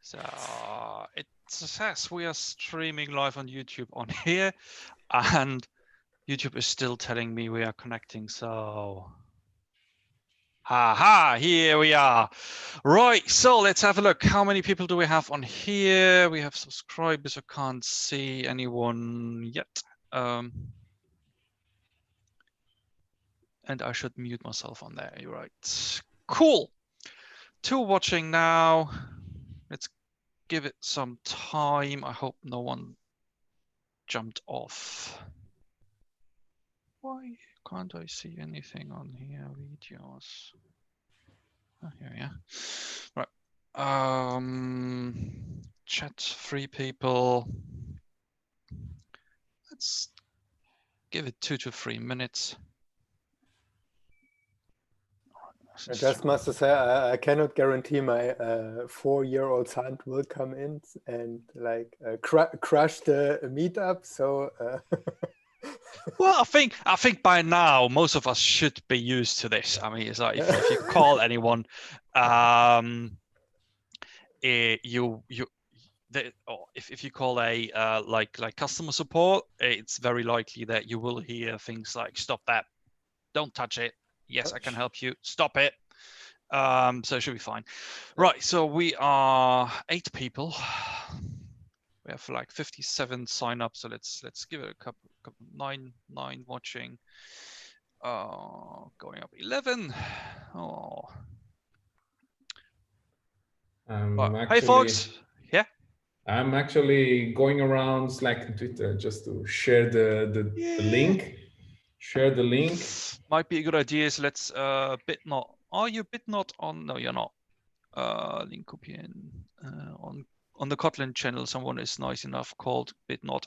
So it says we are streaming live on YouTube on here, and YouTube is still telling me we are connecting. So, here we are. Right, so let's have a look. How many people do we have on here? We have subscribers. I can't see anyone yet. And I should mute myself on there. You're right. Cool. 2 watching now. Let's give it some time. I hope no one jumped off. Why can't I see anything on here? Videos. Oh, here we are. Right. Chat 3 people. Let's give it 2 to 3 minutes. I just must say, I cannot guarantee my 4-year-old son will come in and like crush the meetup. So. Well, I think by now most of us should be used to this. I mean, it's like if you call anyone, if you call a like customer support, it's very likely that you will hear things like "Stop that! Don't touch it! Yes, I can help you. Stop it!" So it should be fine. Right. So we are 8 people. We have like 57 sign up. So let's give it a couple 9 watching. Going up 11. Oh. Hey folks. Yeah. I'm actually going around Slack and Twitter just to share the link. Share the link. Might be a good idea. So let's Bitnot. Are you Bitnot on? No, you're not. Link copying on the Kotlin channel. Someone is nice enough called Bitnot,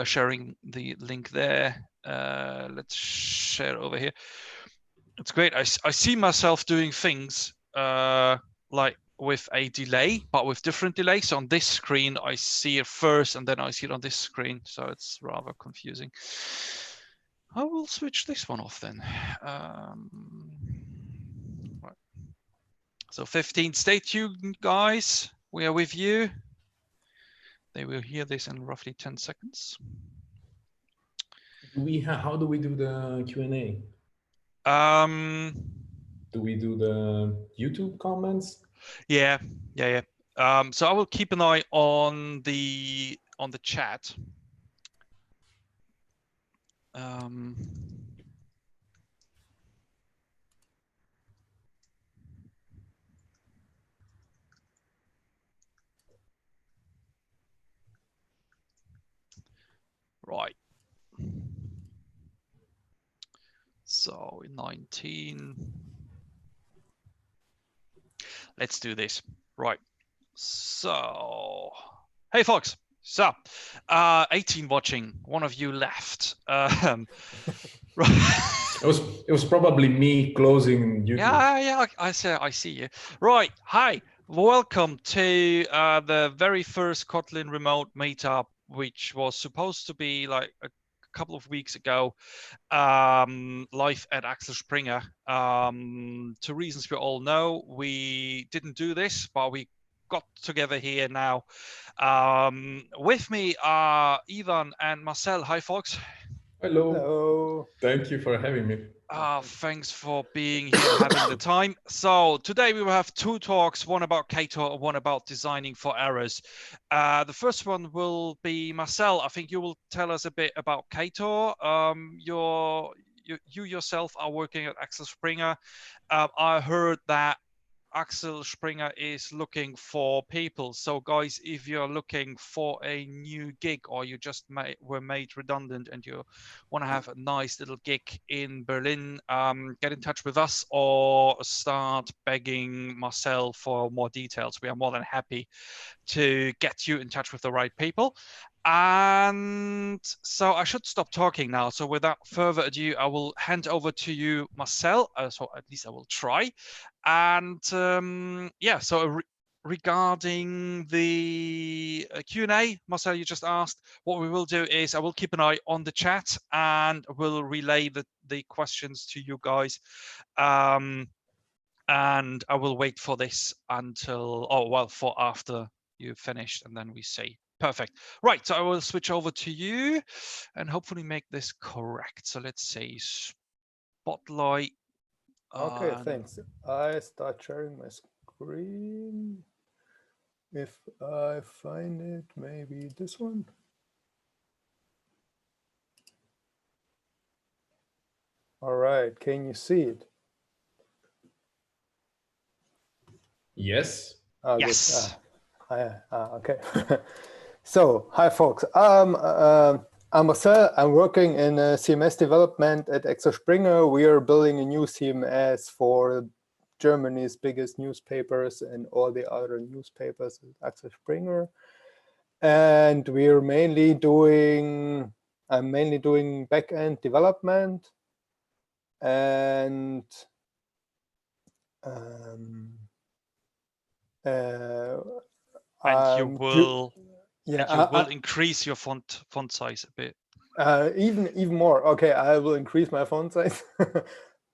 sharing the link there. Let's share over here. It's great. I see myself doing things like with a delay, but with different delays. So on this screen, I see it first, and then I see it on this screen. So it's rather confusing. I will switch this one off then. Right. So 15, stay tuned, guys. We are with you. They will hear this in roughly 10 seconds. How do we do the Q&A? Do we do the YouTube comments? Yeah. So I will keep an eye on the chat. Right. So 19. Let's do this. Right. So, hey folks. So, 18 watching. One of you left. Right. It was probably me closing YouTube. Yeah. I see you. Right. Hi. Welcome to the very first Kotlin remote meetup, which was supposed to be like a couple of weeks ago, live at Axel Springer. 2 reasons we all know. We didn't do this, but we got together here now. With me are Ivan and Marcel. Hi, folks. Hello. Hello. Thank you for having me. Thanks for being here and having the time. So today we will have 2 talks, one about Ktor and one about designing for errors. The first one will be Marcel. I think you will tell us a bit about Ktor. You yourself are working at Axel Springer. I heard that Axel Springer is looking for people. So guys, if you're looking for a new gig or you just were made redundant and you want to have a nice little gig in Berlin, get in touch with us or start begging Marcel for more details. We are more than happy to get you in touch with the right people. And so I should stop talking now. So without further ado, I will hand over to you, Marcel. So at least I will try. And regarding the Q&A, Marcel, you just asked, what we will do is I will keep an eye on the chat and will relay the questions to you guys. And I will wait for this until, for after you finished, and then we see. Perfect. Right, so I will switch over to you and hopefully make this correct. So let's see, spotlight. Okay, thanks. I start sharing my screen. If I find it, maybe this one. All right, can you see it? Yes. Yes. Okay. So, hi folks. I'm Marcel. I'm working in CMS development at Axel Springer. We are building a new CMS for Germany's biggest newspapers and all the other newspapers at Axel Springer. And we're mainly doing, I'm mainly doing backend development. And you will increase your font size a bit. Even more. Okay, I will increase my font size.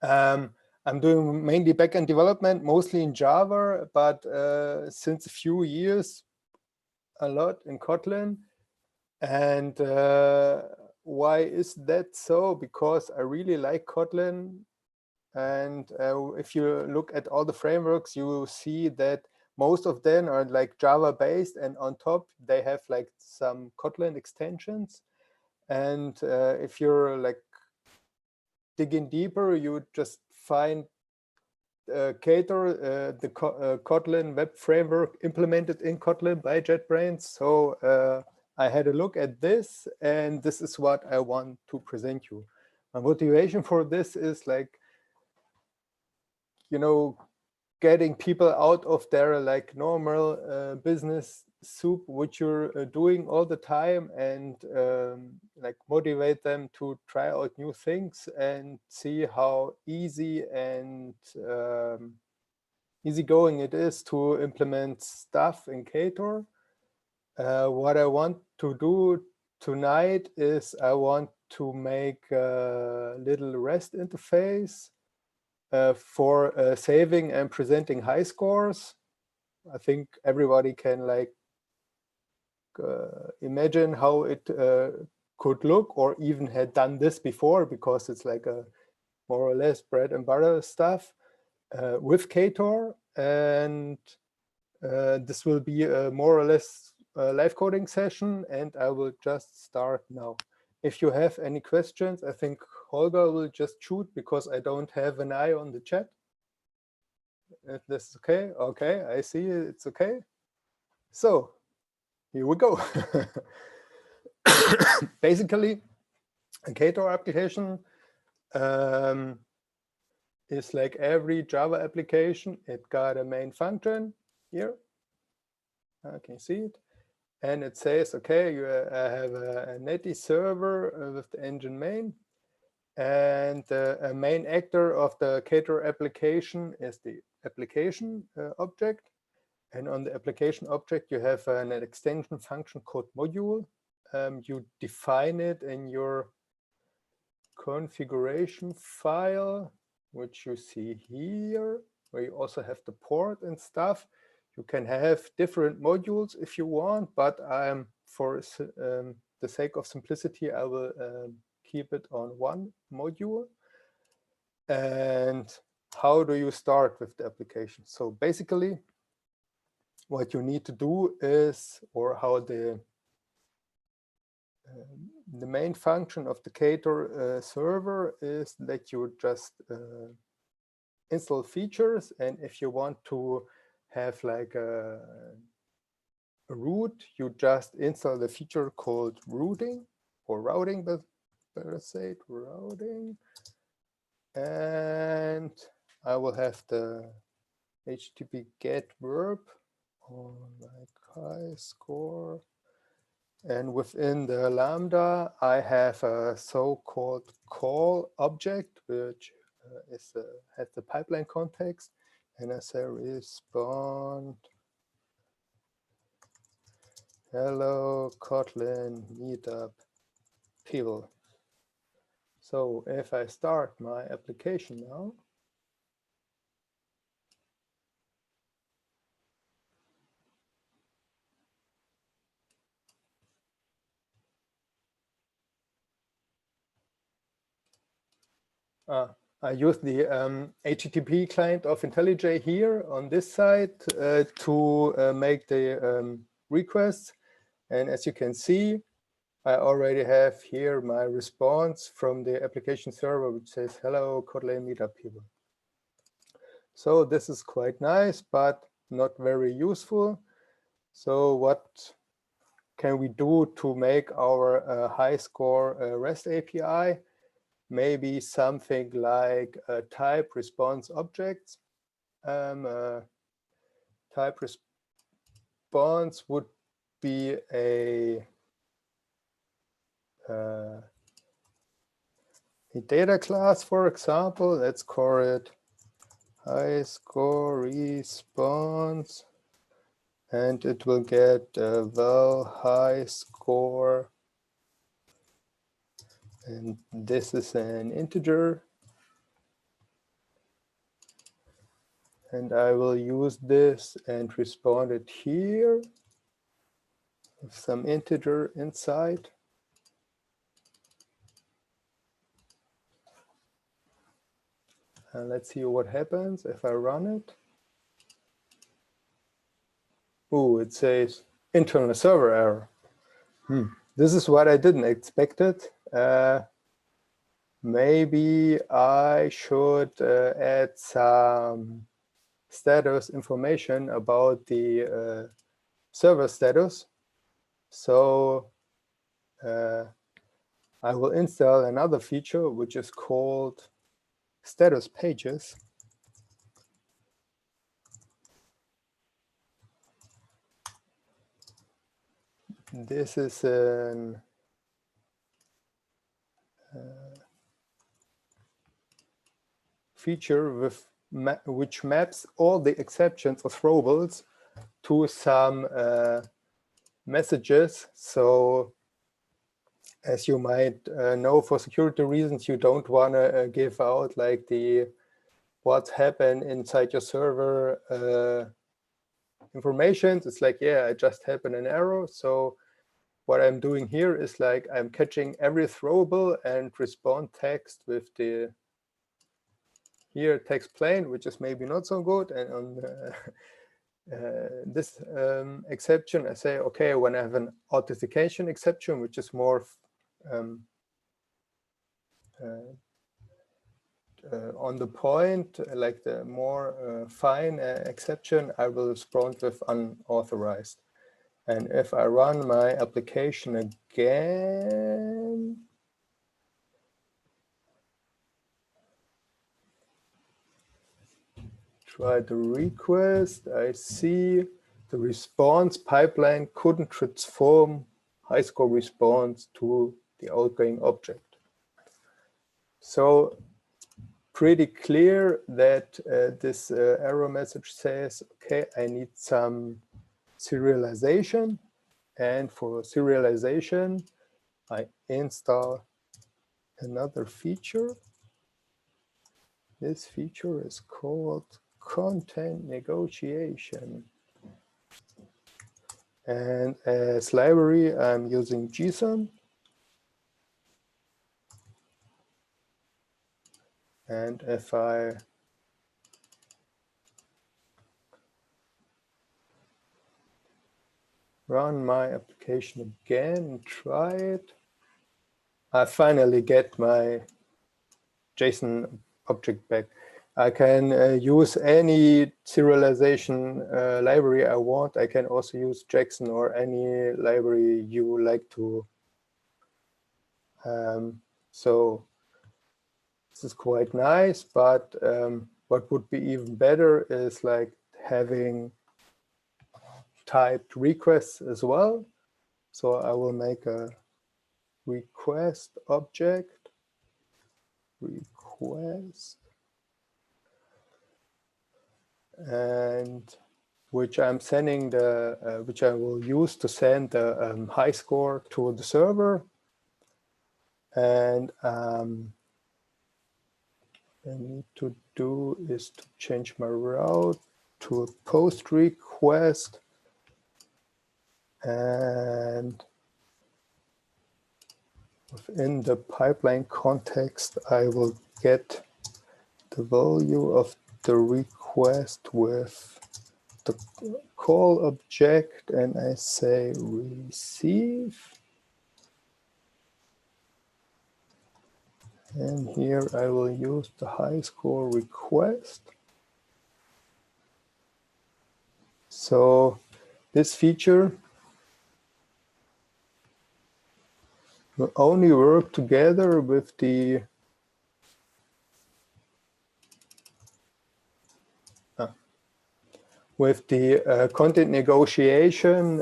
I'm doing mainly backend development, mostly in Java, but since a few years, a lot in Kotlin. And why is that so? Because I really like Kotlin. And if you look at all the frameworks, you will see that most of them are like Java based, and on top they have like some Kotlin extensions. And if you're like digging deeper, you just find Ktor, the Kotlin web framework implemented in Kotlin by JetBrains. So I had a look at this, and this is what I want to present you. My motivation for this is like, you know, getting people out of their like normal business soup, which you're doing all the time, and like motivate them to try out new things and see how easy and easygoing it is to implement stuff in Ktor. What I want to do tonight is I want to make a little REST interface for saving and presenting high scores. I think everybody can like imagine how it could look, or even had done this before, because it's like a more or less bread and butter stuff with Ktor. And this will be a more or less live coding session, and I will just start now. If you have any questions, I think Holger will just shoot, because I don't have an eye on the chat. If this is okay, okay, I see it's okay. So here we go. Basically, a Ktor application is like every Java application. It got a main function here. Can you see it? And it says, okay, you have a netty server with the engine main. And a main actor of the Ktor application is the application object. And on the application object, you have an extension function called module. You define it in your configuration file, which you see here, where you also have the port and stuff. You can have different modules if you want, but for the sake of simplicity, I will keep it on one module. And how do you start with the application? So basically, what you need to do is, or how the main function of the Ktor server is that you just install features. And if you want to have like a root, you just install the feature called routing, or routing, but better say it, routing. And I will have the HTTP get verb on like high score. And within the Lambda, I have a so-called call object, which has the pipeline context. And I say respond, hello, Kotlin, Meetup, people. So if I start my application now, I use the HTTP client of IntelliJ here on this side to make the requests. And as you can see, I already have here my response from the application server, which says, hello, Kotlin Meetup people. So this is quite nice, but not very useful. So what can we do to make our high score REST API? Maybe something like type response objects. Type response would be a data class, for example. Let's call it high score response, and it will get val high score. And this is an integer. And I will use this and respond it here with some integer inside. And let's see what happens if I run it. Oh, it says internal server error. This is what I didn't expect it. Maybe I should add some status information about the server status. So I will install another feature, which is called status pages. This is an feature with which maps all the exceptions or throwables to some messages. So as you might know, for security reasons, you don't want to give out like the what happened inside your server information. It's like, yeah, I just happened an error. So what I'm doing here is like I'm catching every throwable and respond text with the here text plain, which is maybe not so good. And on this exception, I say, okay, when I have an authentication exception, which is more on the point, like the more fine exception, I will respond with unauthorized. And if I run my application again, try the request, I see the response pipeline couldn't transform high score response to the outgoing object. So pretty clear that this error message says, okay, I need some serialization. And for serialization, I install another feature. This feature is called content negotiation. And as library, I'm using JSON. And if I run my application again and try it, I finally get my JSON object back. I can use any serialization library I want. I can also use Jackson or any library you like to. So this is quite nice, but what would be even better is like having typed requests as well. So I will make a request object, request, and which I'm sending the, which I will use to send the high score to the server. And I need to do is to change my route to a post request. And within the pipeline context, I will get the value of the request with the call object, and I say receive. And here I will use the high score request. So this feature will only work together with the content negotiation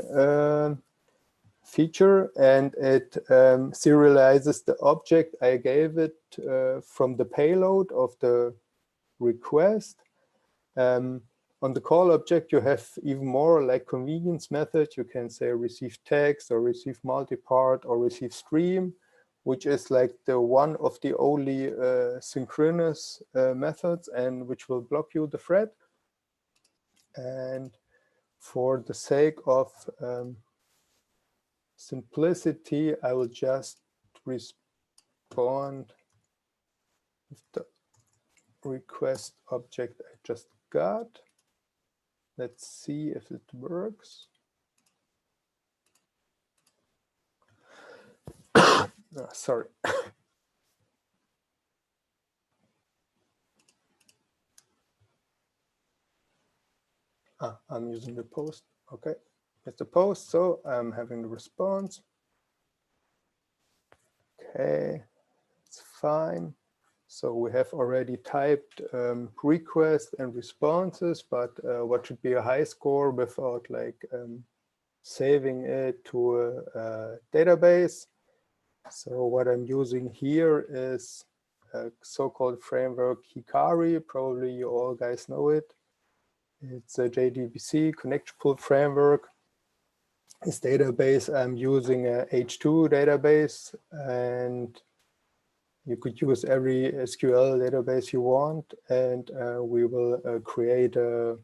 feature, and it serializes the object I gave it from the payload of the request. On the call object, you have even more like convenience methods. You can say receive text or receive multipart or receive stream, which is like the one of the only synchronous methods and which will block you the thread. And for the sake of simplicity, I will just respond with the request object I just got. Let's see if it works. Oh, sorry. I'm using the post. Okay, it's the post, so I'm having the response. Okay, it's fine. So we have already typed requests and responses, but what should be a high score without like saving it to a database? So what I'm using here is a so-called framework Hikari. Probably you all guys know it. It's a JDBC connection pool framework. This database, I'm using a H2 database, and you could use every SQL database you want, and we will create a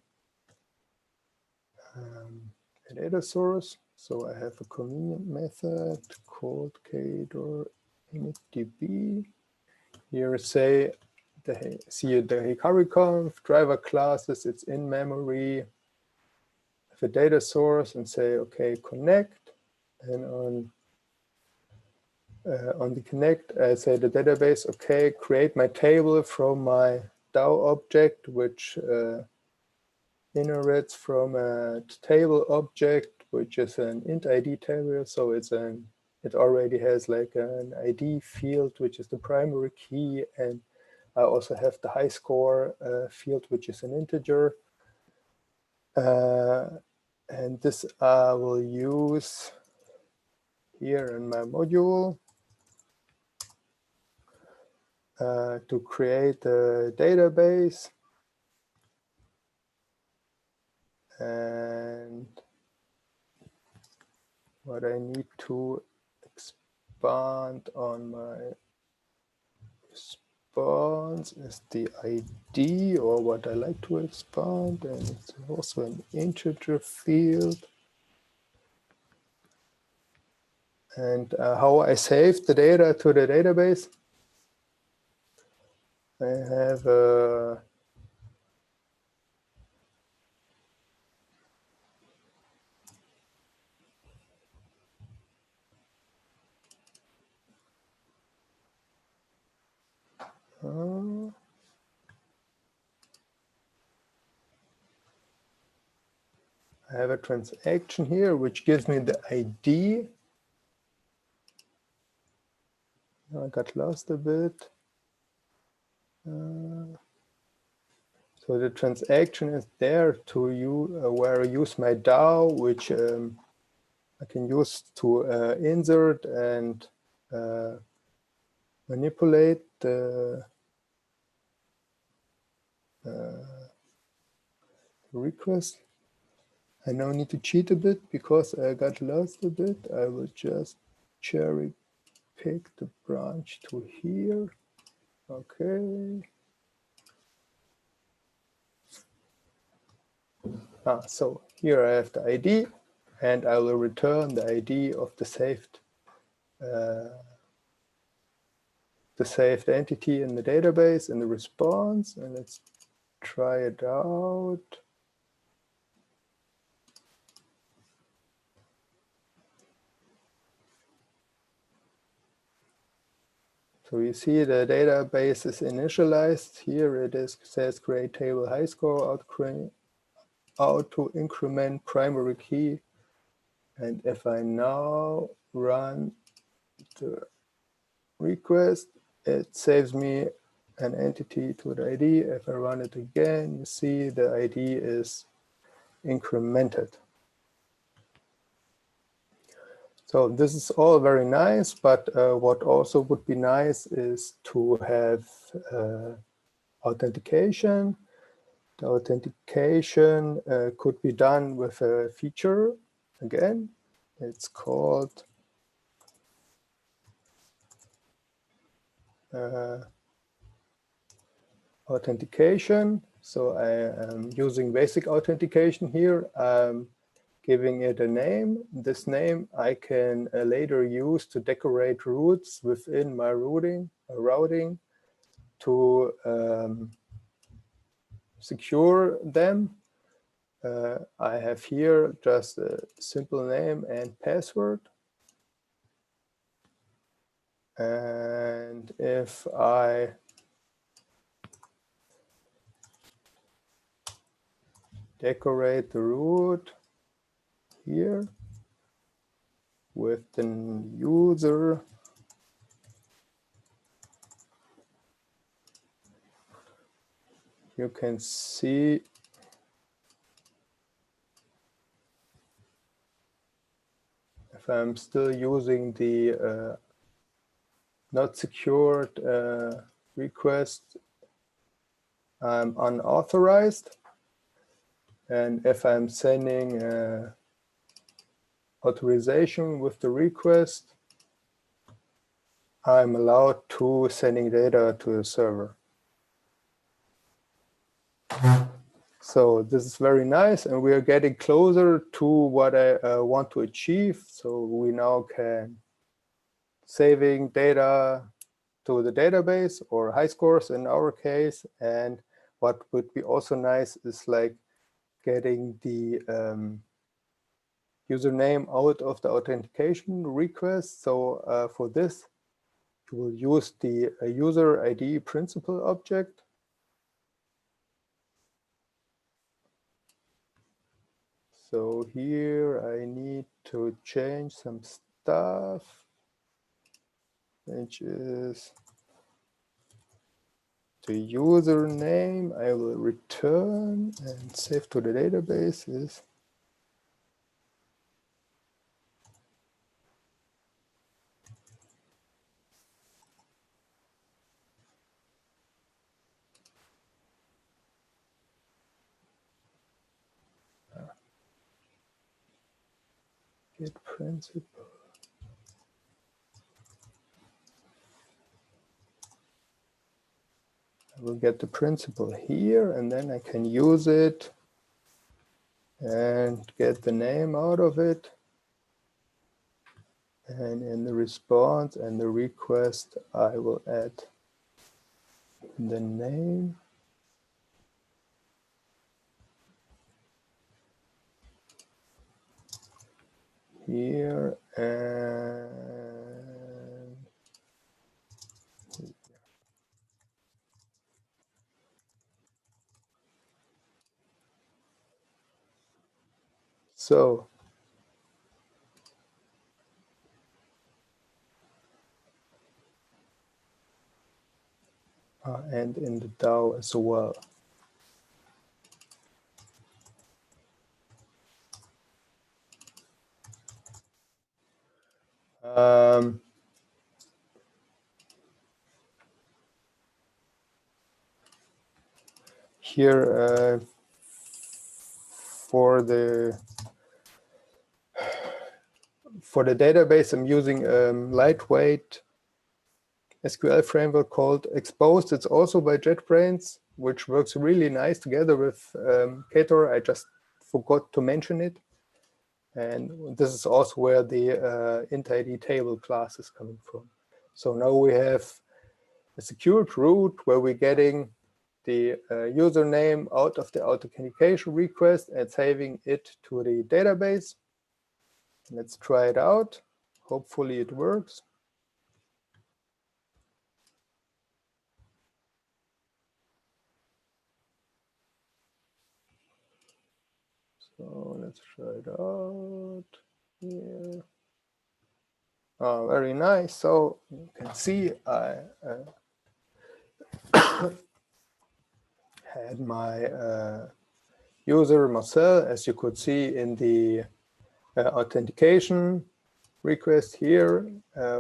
data source. So I have a convenient method called Ktor initDB. Here say see the Hikari conf driver classes, it's in memory. Have a data source and say okay connect, and on the connect I say the database okay create my table from my DAO object, which inherits from a table object, which is an int ID table. So it already has like an ID field, which is the primary key, and I also have the high score field, which is an integer. And this I will use here in my module to create a database. And what I need to expand on my response is the ID, or what I like to expand, and it's also an integer field. And how I save the data to the database, I have a transaction here, which gives me the ID. I got lost a bit. So the transaction is there to where I use my DAO, which I can use to insert and manipulate the request. I now need to cheat a bit because I got lost a bit. I will just cherry pick the branch to here. Okay. So here I have the ID, and I will return the ID of the saved the saved entity in the database in the response, and let's try it out. So you see the database is initialized. Here it is, says create table high score, auto increment primary key. And if I now run the request, it saves me an entity to the ID. If I run it again, you see the ID is incremented. So this is all very nice, but what also would be nice is to have authentication. The authentication could be done with a feature. Again, it's called authentication. So I am using basic authentication here. I'm giving it a name. This name I can later use to decorate routes within my routing to secure them. I have here just a simple name and password. And if I decorate the route here with the user, you can see if I'm still using the not secured request, I'm unauthorized. And if I'm sending authorization with the request, I'm allowed to sending data to the server. So this is very nice, and we are getting closer to what I want to achieve. So we now can saving data to the database or high scores in our case. And what would be also nice is like getting the username out of the authentication request. So for this, you will use the user ID principal object. So here I need to change some stuff, which is the username I will return and save to the database is get principal. I will get the principal here, and then I can use it and get the name out of it. And in the response and the request, I will add the name. Here and so and in the DAO as well. Here for the database, I'm using lightweight SQL framework called Exposed. It's also by JetBrains, which works really nice together with Ktor. I just forgot to mention it. And this is also where the int ID table class is coming from. So now we have secured route where we're getting the username out of the authentication request and saving it to the database. Let's try it out. Hopefully it works. So let's try it out here. Oh, very nice. So you can see I had my user Marcel, as you could see in the authentication request here,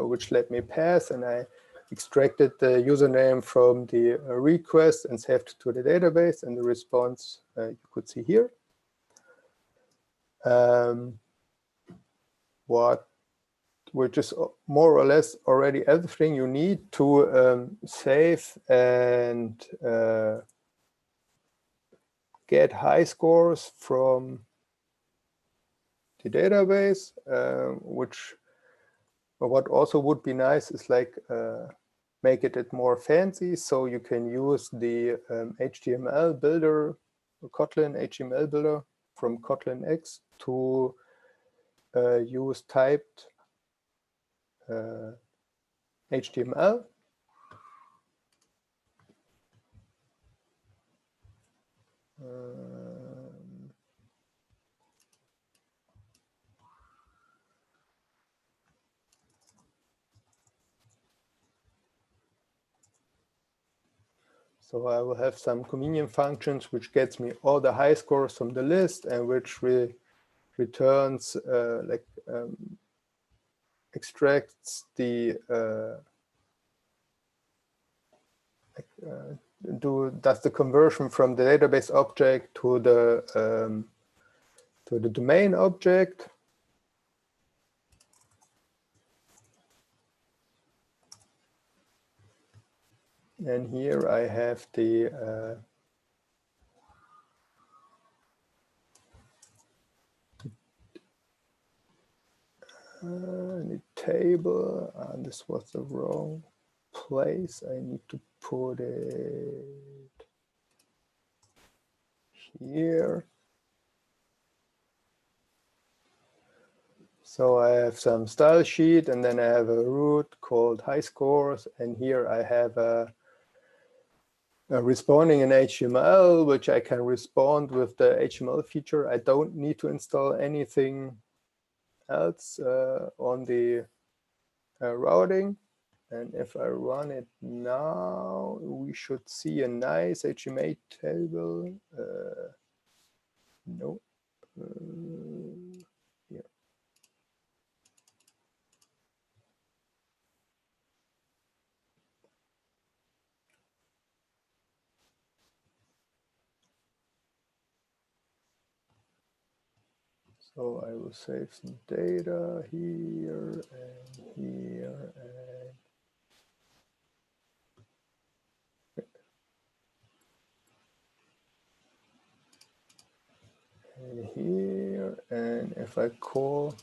which let me pass, and I extracted the username from the request and saved it to the database, and the response you could see here. Which is more or less already everything you need to save and get high scores from the database, what also would be nice is like make it more fancy, so you can use the HTML builder, Kotlin HTML builder from Kotlin X to use typed HTML. So I will have some convenient functions which gets me all the high scores from the list and which returns extracts the does the conversion from the database object to the domain object. And here I have the table. This was the wrong place. I need to put it here. So I have some style sheet, and then I have a root called high scores, and here I have a responding in HTML, which I can respond with the HTML feature. I don't need to install anything else on the routing. And if I run it now, we should see a nice HTML table. No. Here. So I will save some data here and here and here. And if I call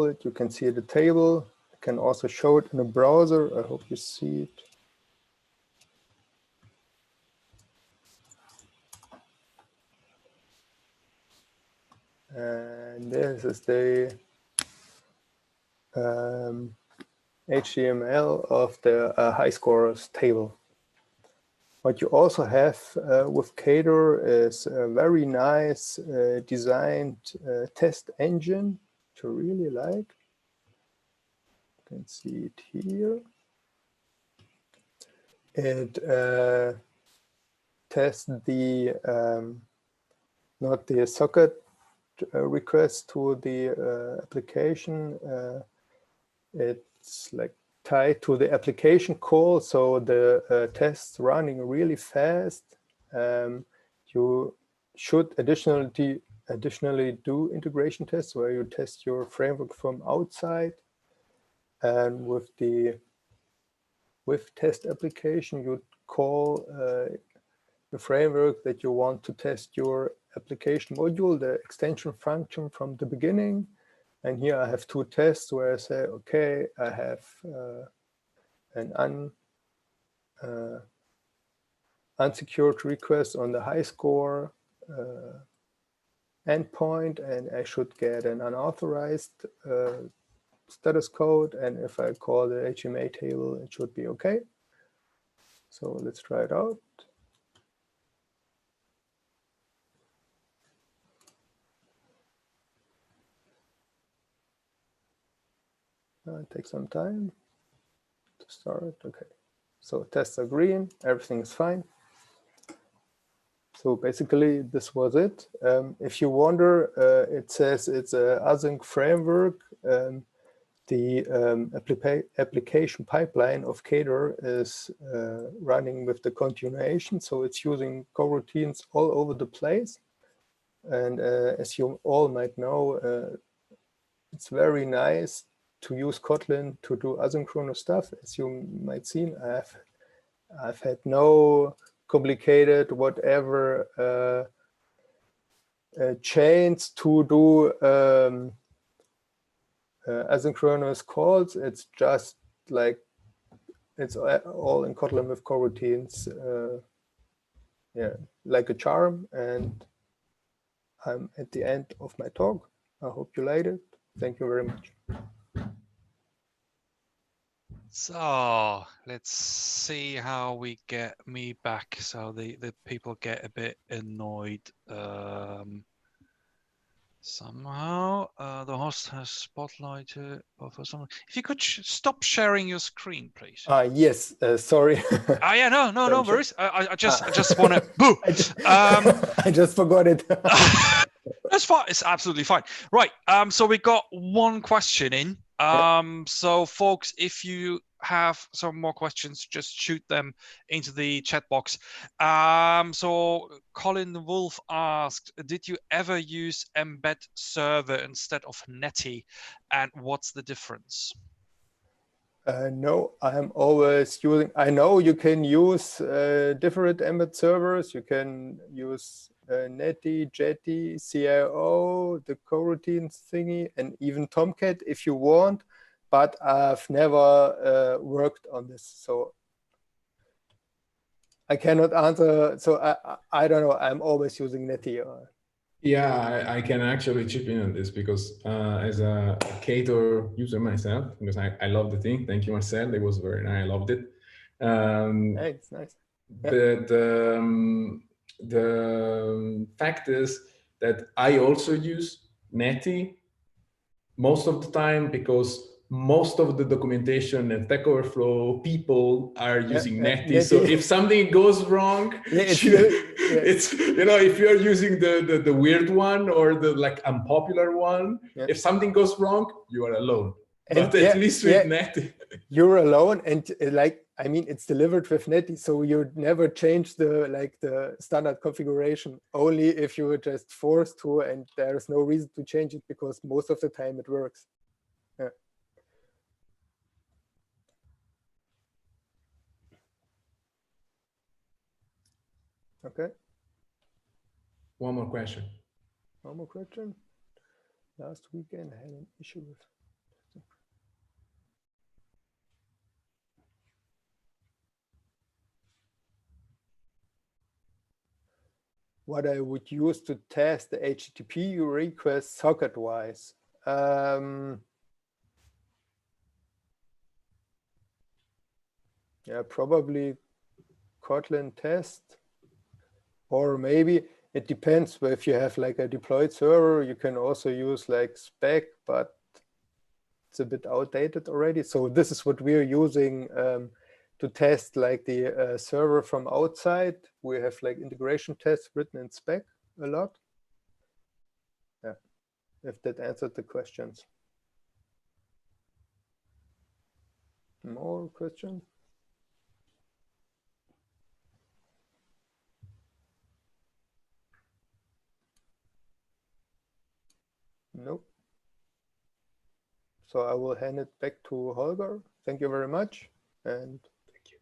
it, you can see the table. I can also show it in a browser. I hope you see it. And this is the HTML of the high scores table. What you also have with Ktor is a very nice designed test engine, which I really like. You can see it here. It tests the not the socket request to the application. It's like tied to the application call, so the tests running really fast. You should additionally do integration tests where you test your framework from outside. And with the test application, you call the framework that you want to test your application module, the extension function from the beginning. And here I have two tests where I say, okay, I have an unsecured request on the high score endpoint, and I should get an unauthorized status code. And if I call the HMA table, it should be okay. So let's try it out. It takes some time to start. Okay, so tests are green, everything is fine. So basically, this was it. If you wonder, it says it's a async framework. The application pipeline of Ktor is running with the continuation. So it's using coroutines all over the place. And as you all might know, it's very nice to use Kotlin to do asynchronous stuff. As you might see, I've had no complicated whatever chains to do asynchronous calls. It's just like it's all in Kotlin with coroutines, yeah, like a charm. And I'm at the end of my talk. I hope you liked it. Thank you very much. So let's see how we get me back. So the people get a bit annoyed. Somehow the host has spotlighted. Or for some, if you could stop sharing your screen, please. Yes, sorry. Yeah, no worries. I just want to boo. I just forgot it. That's fine. It's absolutely fine. Right. So we got one question in. So folks, if you have some more questions, just shoot them into the chat box. So Colin Wolf asked, did you ever use embed server instead of Netty, and what's the difference? No, I'm always using, I know you can use different embed servers. You can use Netty, Jetty, CIO, the coroutines thingy, and even Tomcat if you want, but I've never worked on this. So I cannot answer. So I don't know. I'm always using Netty. Yeah, I can actually chip in on this because as a Ktor user myself, because I love the thing. Thank you, Marcel. It was very nice. I loved it. Hey, it's nice. The fact is that I also use Netty most of the time because most of the documentation and Stack Overflow people are using Netty. So if something goes wrong, it's if you're using the weird one or the like unpopular one, if something goes wrong, you are alone. But at least with Netty, you're alone, and I mean, it's delivered with Netty, so you never change the standard configuration. Only if you were just forced to, and there's no reason to change it because most of the time it works. Yeah. Okay. One more question. One more question. Last weekend I had an issue with. What I would use to test the HTTP request socket-wise. Yeah, probably Kotlin test, or maybe it depends. If you have like a deployed server, you can also use like spec, but it's a bit outdated already. So this is what we're using to test like the server from outside. We have like integration tests written in spec a lot. Yeah, if that answered the questions. More questions? Nope. So I will hand it back to Holger. Thank you very much. And thank you.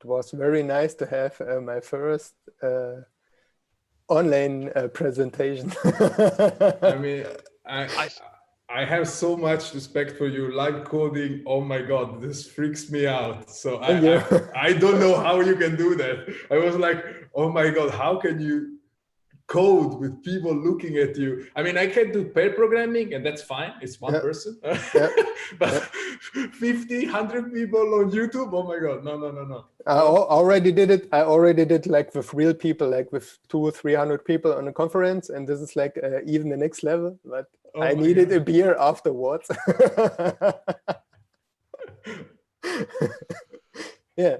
It was very nice to have my first online presentation. I mean, I have so much respect for you. Live coding, oh my God, this freaks me out. So I don't know how you can do that. I was like, oh my God, how can you code with people looking at you? I mean, I can do pair programming and that's fine. It's one person. But 50, 100 people on YouTube, oh my God, no. I already did it. I already did like with real people, like with 200 or 300 people on a conference. And this is like even the next level, but I needed a beer afterwards. Yeah.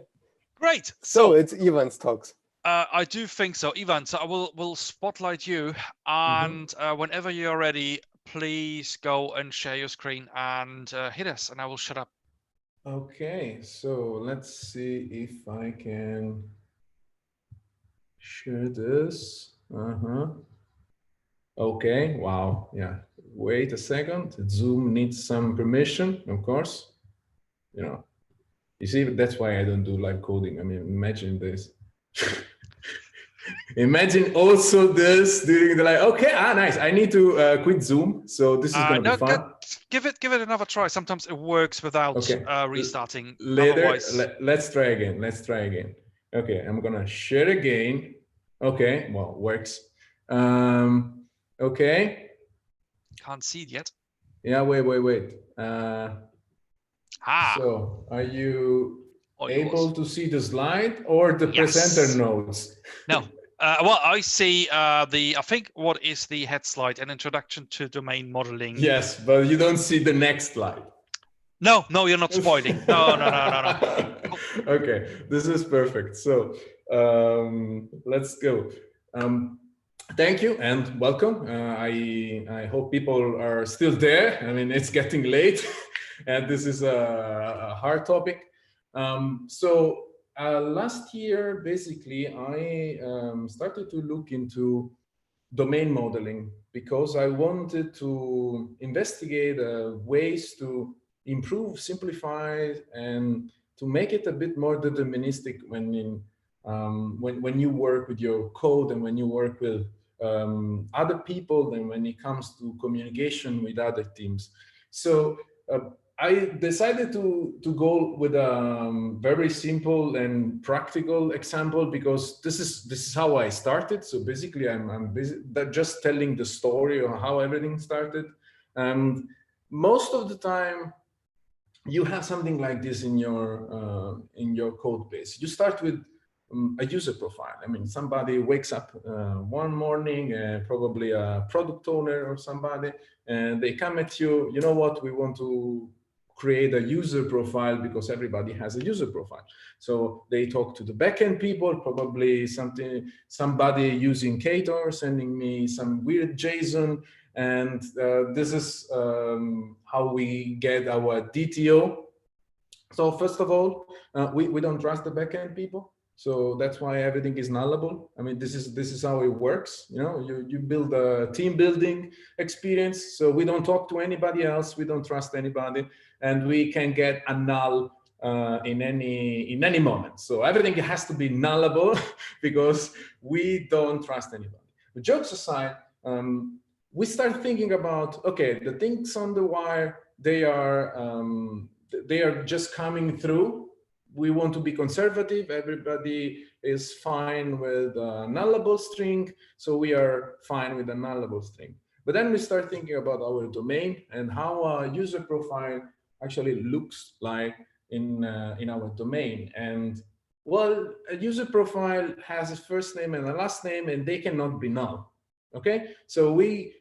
Great. So it's Ivan's talks. I do think so, Ivan. So I will spotlight you, and whenever you're ready, please go and share your screen and hit us, and I will shut up. Okay, so let's see if I can share this. Okay, wow, yeah. Wait a second. Zoom needs some permission, of course. You know, you see, that's why I don't do live coding. I mean, imagine this. Imagine also this during the live. Okay, nice. I need to quit Zoom, so this is gonna be fun. Give it another try. Sometimes it works without restarting. Later, let's try again. Let's try again. Okay, I'm gonna share again. Okay, well, works. Okay. Can't see it yet. Yeah, wait. So, are you able to see the slide or the presenter notes? No. Well, I see I think what is the head slide, an introduction to domain modeling. Yes, but you don't see the next slide. No, you're not spoiling. No. Okay, this is perfect. So let's go. Thank you and welcome. I hope people are still there. I mean, it's getting late and this is a hard topic. Last year, basically, I started to look into domain modeling because I wanted to investigate ways to improve, simplify, and to make it a bit more deterministic when you work with your code and when you work with other people and when it comes to communication with other teams. So I decided to go with a very simple and practical example because this is how I started. So basically, I'm busy just telling the story of how everything started. And most of the time, you have something like this in your code base. You start with a user profile. I mean, somebody wakes up one morning, probably a product owner or somebody, and they come at you. You know what? We want to create a user profile because everybody has a user profile. So they talk to the backend people, probably somebody using Ktor sending me some weird JSON. And this is how we get our DTO. So first of all, we don't trust the backend people. So that's why everything is nullable. I mean, this is how it works. You know, you build a team building experience. So we don't talk to anybody else. We don't trust anybody, and we can get a null in any moment. So everything has to be nullable because we don't trust anybody. But jokes aside, we start thinking about, okay, the things on the wire, they are just coming through. We want to be conservative. Everybody is fine with a nullable string. So we are fine with a nullable string. But then we start thinking about our domain and how a user profile actually looks like in our domain. And well, a user profile has a first name and a last name, and they cannot be null. Okay, so we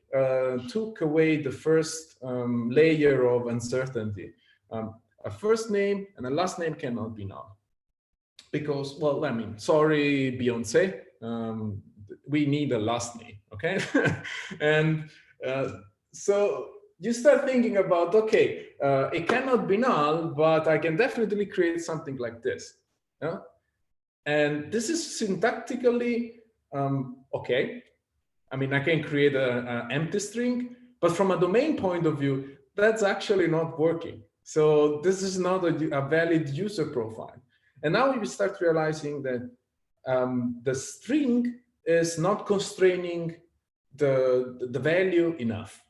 took away the first layer of uncertainty. A first name and a last name cannot be null because, well, I mean, sorry, Beyonce, we need a last name, okay? And so you start thinking about, okay, it cannot be null, but I can definitely create something like this. Yeah? And this is syntactically okay. I mean, I can create an empty string, but from a domain point of view, that's actually not working. So this is not a valid user profile. And now we start realizing that the string is not constraining the value enough.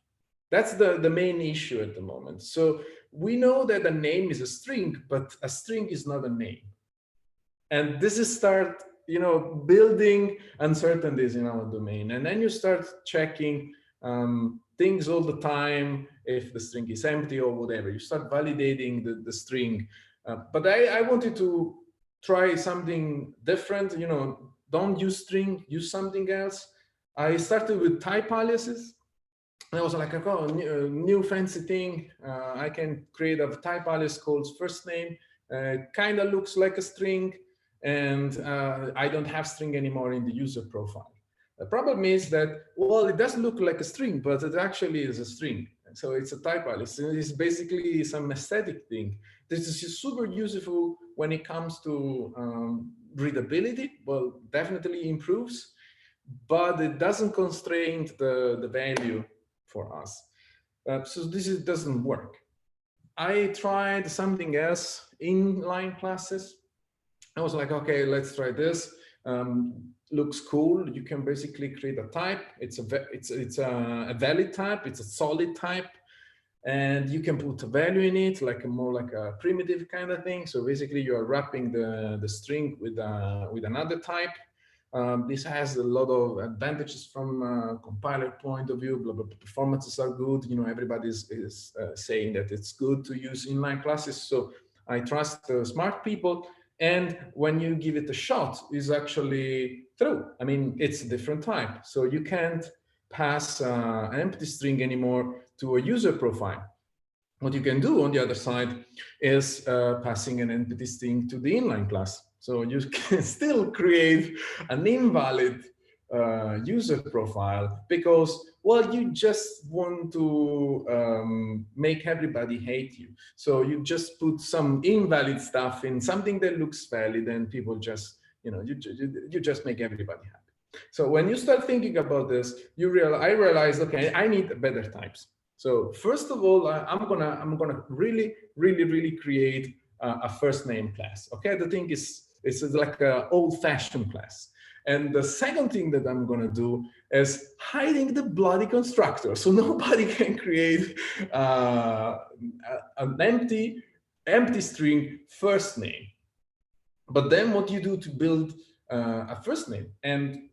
That's the main issue at the moment. So we know that a name is a string, but a string is not a name. And this is start, building uncertainties in our domain. And then you start checking things all the time, if the string is empty or whatever. You start validating the string. But I wanted to try something different. Don't use string, use something else. I started with type aliases. And I was like, oh, new fancy thing. I can create a type alias called first name. Kind of looks like a string. And I don't have string anymore in the user profile. The problem is that, well, it does look like a string, but it actually is a string. So it's a type alias. It's basically some aesthetic thing. This is super useful when it comes to readability. Well, definitely improves, but it doesn't constrain the value for us. So this doesn't work. I tried something else, inline classes. I was like, okay, let's try this. Looks cool. You can basically create a type. It's a valid type. It's a solid type, and you can put a value in it, more like a primitive kind of thing. So basically, you are wrapping the string with another type. This has a lot of advantages from a compiler point of view. Blah, blah, blah. Performances are good. Everybody is saying that it's good to use inline classes. So I trust smart people. And when you give it a shot, it's actually true. I mean, it's a different type. So you can't pass an empty string anymore to a user profile. What you can do on the other side is passing an empty string to the inline class. So you can still create an invalid user profile because, well, you just want to make everybody hate you. So you just put some invalid stuff in something that looks valid, and people just, you just make everybody happy. So when you start thinking about this, I realized, okay, I need better types. So first of all, I'm gonna really create a first name class. Okay, the thing is, it's like an old-fashioned class. And the second thing that I'm gonna do is hiding the bloody constructor, so nobody can create an empty string first name. But then what you do to build a first name? And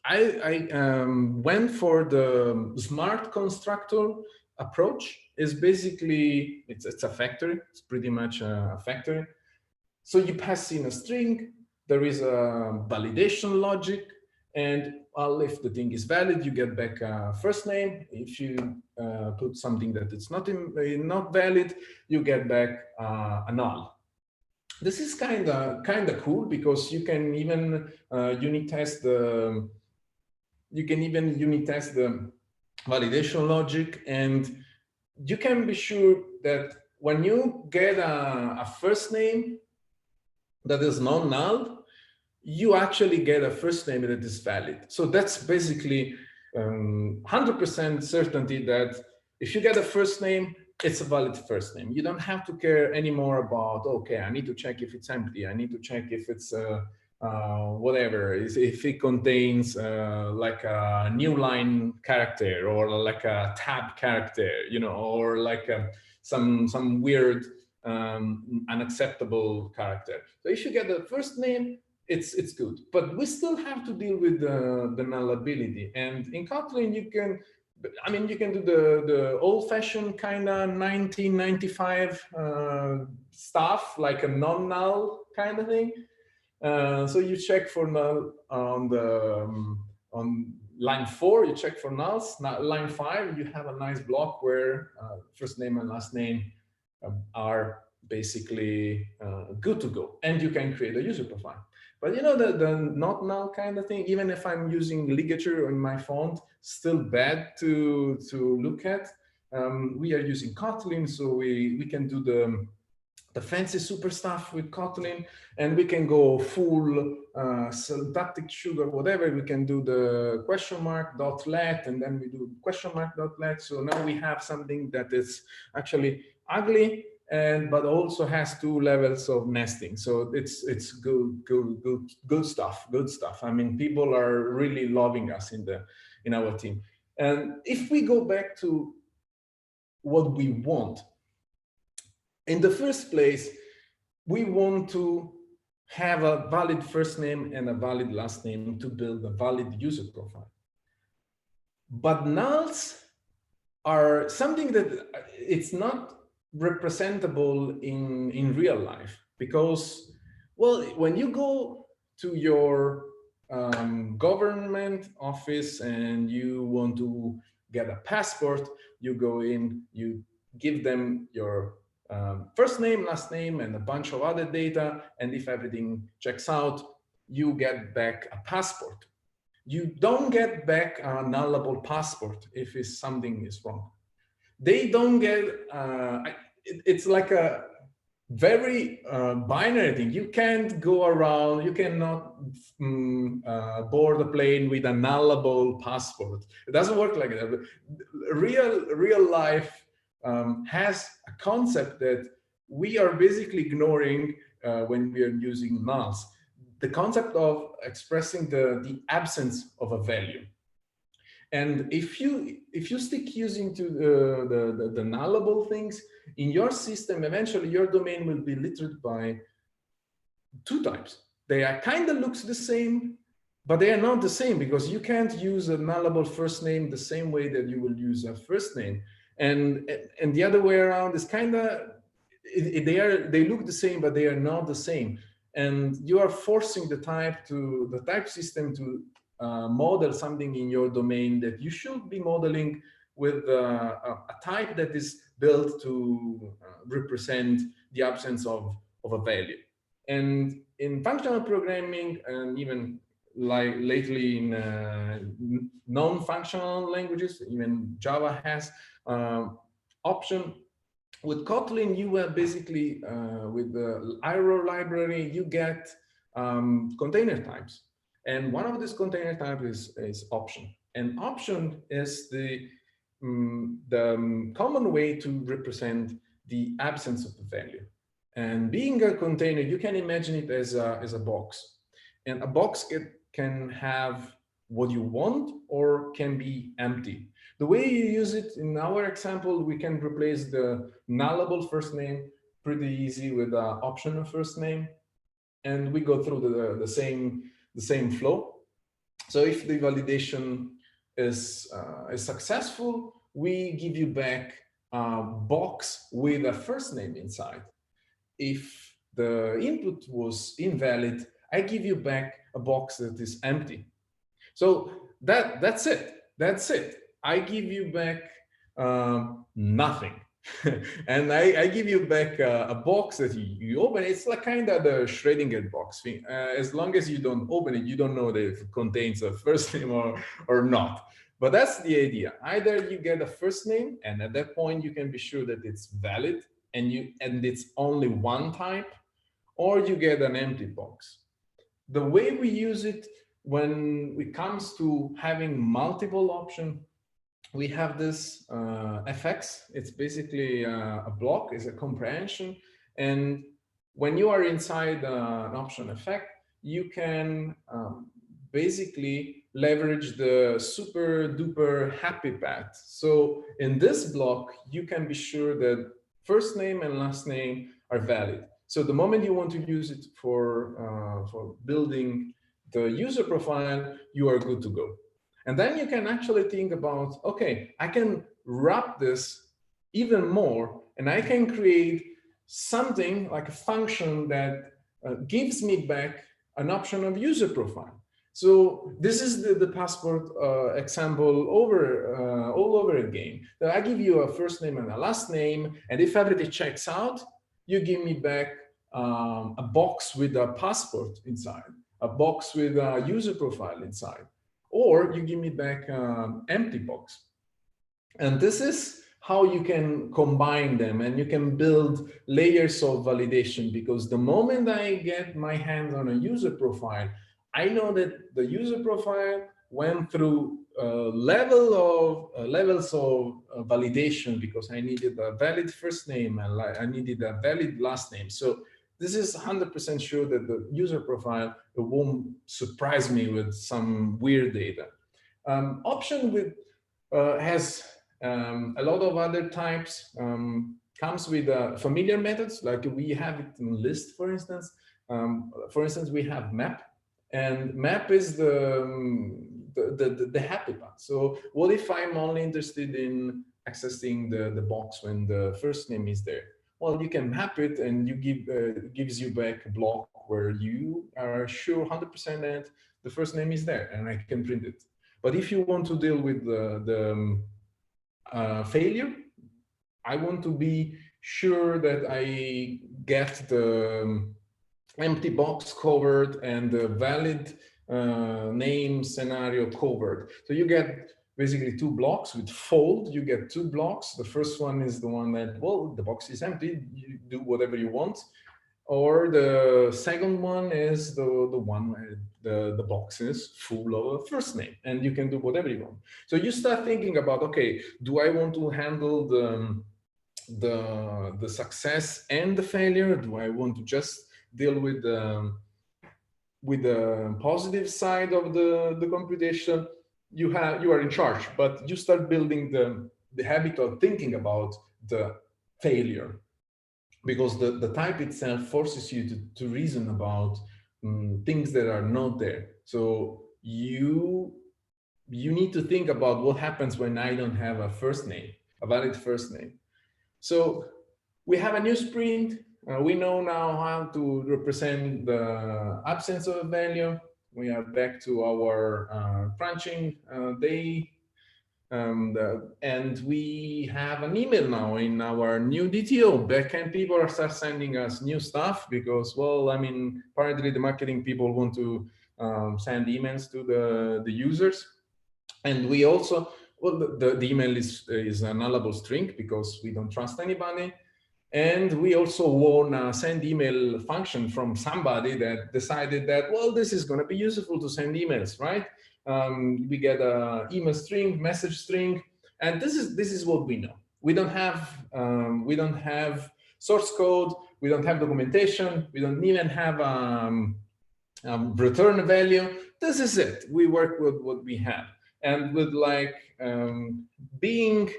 I went for the smart constructor approach. Is basically, it's a factory. It's pretty much a factory. So you pass in a string, there is a validation logic, and well, if the thing is valid, you get back a first name. If you put something that it's not valid, you get back a null. This is kind of cool because you can even unit test the validation logic, and you can be sure that when you get a first name that is non-null, you actually get a first name that is valid. So that's basically 100% certainty that if you get a first name, it's a valid first name. You don't have to care anymore about, okay, I need to check if it's empty. I need to check if it's whatever, if it contains like a new line character or like a tab character, or like some weird unacceptable character. So if you get the first name, it's good, but we still have to deal with the nullability. And in Kotlin, you can do the old-fashioned kind of 1995 stuff, like a non-null kind of thing. So you check for null on line 4, you check for nulls. Now, line 5, you have a nice block where first name and last name are basically good to go, and you can create a user profile. But the not null kind of thing, even if I'm using ligature in my font, still bad to look at. We are using Kotlin, so we can do the fancy super stuff with Kotlin, and we can go full syntactic sugar, whatever. We can do the question mark dot let, and then we do question mark dot let. So now we have something that is actually ugly, but also has 2 levels of nesting. So it's good stuff. I mean, people are really loving us in our team. And if we go back to what we want. In the first place, we want to have a valid first name and a valid last name to build a valid user profile. But nulls are something that it's not representable in real life, because, well, when you go to your government office and you want to get a passport, you go in, you give them your first name, last name, and a bunch of other data, and if everything checks out, you get back a passport. You don't get back a nullable passport if something is wrong. They don't get, it's like a very binary thing. You can't go around, you cannot board a plane with a nullable passport. It doesn't work like that. Real life has a concept that we are basically ignoring when we are using nulls. The concept of expressing the absence of a value. And if you stick using to the nullable things in your system, eventually your domain will be littered by two types. They are kind of looks the same, but they are not the same, because you can't use a nullable first name the same way that you will use a first name. And the other way around is kind of, they look the same, but they are not the same. And you are forcing the type system to model something in your domain that you should be modeling with a type that is built to represent the absence of a value. And in functional programming, and even like lately in non-functional languages, even Java has option. With Kotlin, you have basically, with the IRO library, you get container types. And one of these container types is option. And option is the common way to represent the absence of the value. And being a container, you can imagine it as a box. And a box can have what you want or can be empty. The way you use it in our example, we can replace the nullable first name pretty easy with an optional first name. And we go through the same flow. So if the validation is successful, we give you back a box with a first name inside. If the input was invalid, I give you back a box that is empty. So that's it. That's it. I give you back nothing. And I give you back a box that you open. It's like kind of the Schrödinger box thing. As long as you don't open it, you don't know that it contains a first name or not. But that's the idea. Either you get a first name, and at that point you can be sure that it's valid and it's only one type, or you get an empty box. The way we use it when it comes to having multiple options, we have this FX. It's basically a block, is a comprehension. And when you are inside an option effect, you can basically leverage the super duper happy path. So in this block, you can be sure that first name and last name are valid. So the moment you want to use it for building the user profile, you are good to go. And then you can actually think about, okay, I can wrap this even more, and I can create something like a function that gives me back an option of user profile. So this is the passport example all over again. So I give you a first name and a last name, and if everything checks out, you give me back a box with a passport inside, a box with a user profile inside, or you give me back an empty box. And this is how you can combine them, and you can build layers of validation, because the moment I get my hands on a user profile, I know that the user profile went through levels of validation, because I needed a valid first name and I needed a valid last name. So this is 100% sure that the user profile won't surprise me with some weird data. Option has A lot of other types comes with familiar methods, like we have it in list, for instance. We have map, and map is the happy part. So what if I'm only interested in accessing the box when the first name is there? Well, you can map it, and you gives you back a block where you are sure 100% that the first name is there, and I can print it. But if you want to deal with the failure, I want to be sure that I get the empty box covered and the valid name scenario covered. So you get basically 2 blocks with fold. You get 2 blocks. The first one is the one that, well, the box is empty, you do whatever you want. Or the second one is the one where the box is full of a first name, and you can do whatever you want. So you start thinking about, okay, do I want to handle the success and the failure? Do I want to just deal with the positive side of the computation? You are in charge, but you start building the habit of thinking about the failure, because the type itself forces you to reason about things that are not there. So you need to think about what happens when I don't have a first name, a valid first name. So we have a new sprint. We know now how to represent the absence of a value. We are back to our crunching day. And we have an email now in our new DTO. Backend people are start sending us new stuff because, well, I mean, apparently the marketing people want to send emails to the users. And we also, well, the email is a nullable string because we don't trust anybody. And we also won a send email function from somebody that decided that, well, this is going to be useful to send emails, right? We get a email string, message string, and this is what we know. We don't have source code, we don't have documentation, we don't even have return value. This is it. We work with what we have, and with like being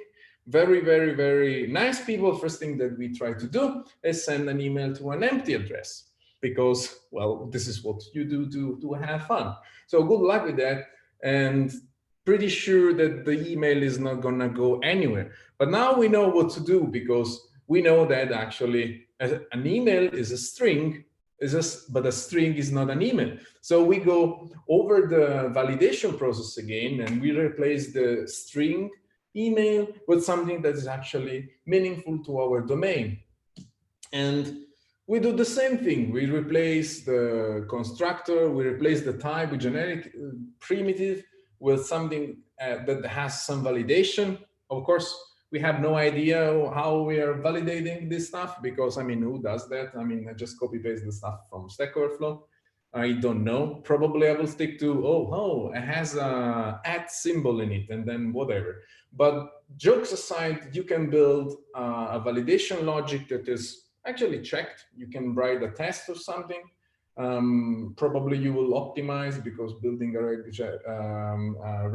very, very, very nice people, first thing that we try to do is send an email to an empty address, because, well, this is what you do to have fun. So good luck with that, and pretty sure that the email is not gonna go anywhere. But now we know what to do, because we know that actually an email is a string, but a string is not an email. So we go over the validation process again, and we replace the string email with something that is actually meaningful to our domain. And we do the same thing. We replace the constructor, we replace the type with generic primitive with something that has some validation. Of course, we have no idea how we are validating this stuff, because, I mean, who does that? I mean, I just copy paste the stuff from Stack Overflow. I don't know. Probably I will stick to, oh, it has a @ symbol in it, and then whatever. But jokes aside, you can build a validation logic that is actually checked. You can write a test or something. Probably you will optimize, because building a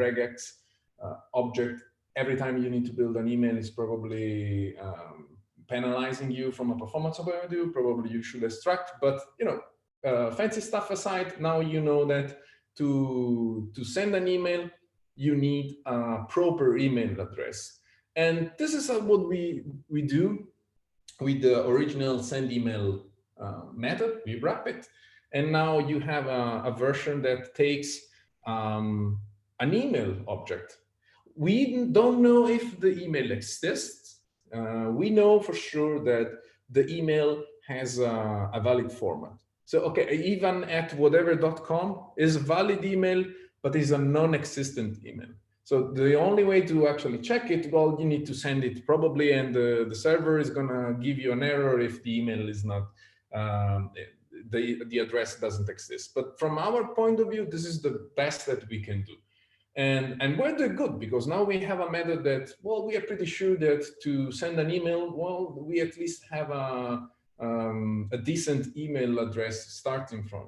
regex object every time you need to build an email is probably penalizing you from a performance point of view. Probably you should extract, but you know, fancy stuff aside, now you know that to send an email, you need a proper email address. And this is what we do with the original send email method. We wrap it, and now you have a version that takes an email object. We don't know if the email exists. We know for sure that the email has a valid format. So, okay, ivan@whatever.com is a valid email, but is a non-existent email. So the only way to actually check it, well, you need to send it probably, and the server is gonna give you an error if the email is not, the address doesn't exist. But from our point of view, this is the best that we can do. And we're doing good, because now we have a method that, well, we are pretty sure that to send an email, well, we at least have a decent email address starting from.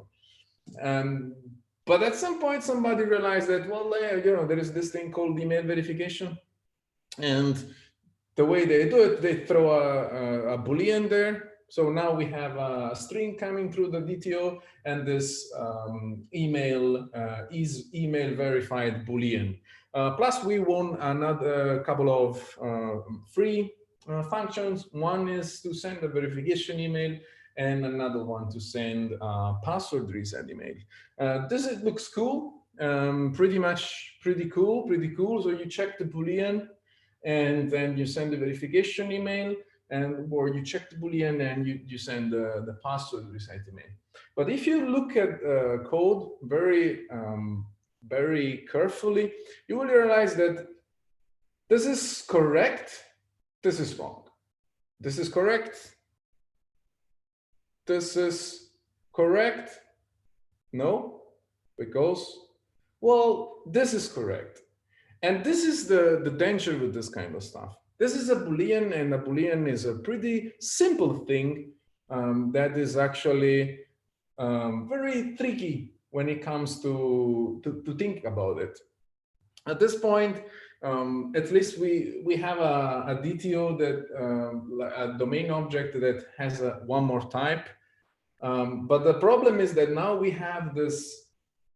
But at some point, somebody realized that, well, you know, there is this thing called email verification. And the way they do it, they throw a Boolean there. So now we have a string coming through the DTO, and this email is email verified Boolean. Plus, we won another couple of free functions. One is to send a verification email, and another one to send a password reset email. Looks cool, pretty cool. So you check the Boolean, and then you send the verification email, or you check the Boolean and you send the password reset email. But if you look at code very carefully, you will realize that this is correct, this is wrong. This is correct, this is correct. No, because, well, this is correct. And this is the danger with this kind of stuff. This is a Boolean, and a Boolean is a pretty simple thing that is actually very tricky when it comes to think about it. At this point, at least we have a DTO, that a domain object that has one more type. But the problem is that now we have this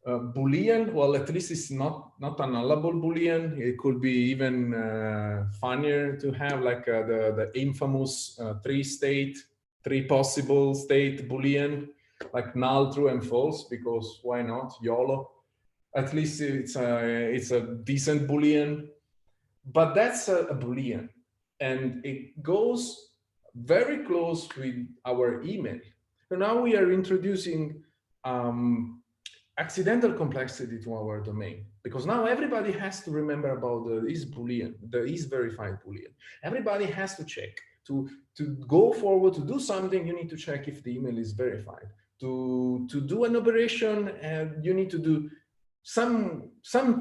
Boolean. Well, at least it's not a nullable Boolean. It could be even funnier to have like the infamous three possible state Boolean, like null, true, and false, because why not? YOLO. At least it's a decent Boolean. But that's a Boolean, and it goes very close with our email. So now we are introducing accidental complexity to our domain, because now everybody has to remember about the is Boolean, the is verified Boolean. Everybody has to check to go forward to do something. You need to check if the email is verified. To do an operation, you need to do some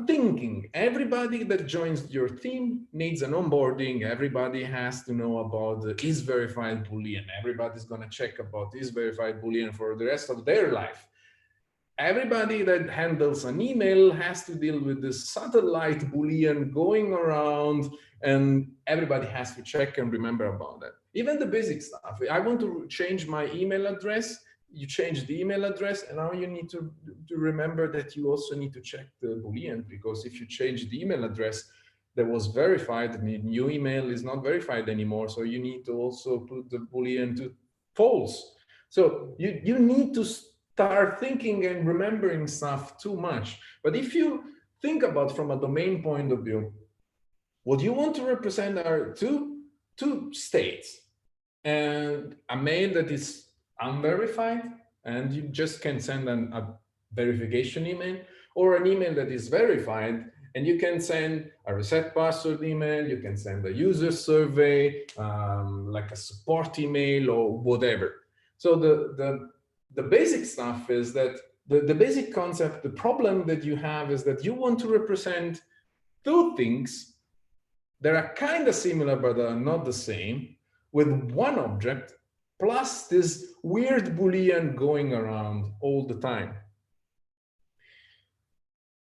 thinking. Everybody that joins your team needs an onboarding. Everybody has to know about the is verified Boolean. Everybody's going to check about is verified Boolean for the rest of their life. Everybody that handles an email has to deal with this satellite Boolean going around, and everybody has to check and remember about that. Even the basic stuff. I want to change my email address. You change the email address, and now you need to remember that you also need to check the Boolean, because if you change the email address that was verified, the new email is not verified anymore. So you need to also put the Boolean to false. So you need to start thinking and remembering stuff too much. But if you think about from a domain point of view, what you want to represent are two states, and a mail that is unverified, and you just can send a verification email, or an email that is verified, and you can send a reset password email, you can send a user survey, like a support email or whatever. So the basic stuff is that the basic concept, the problem that you have is that you want to represent two things that are kind of similar but are not the same, with one object, plus this weird Boolean going around all the time.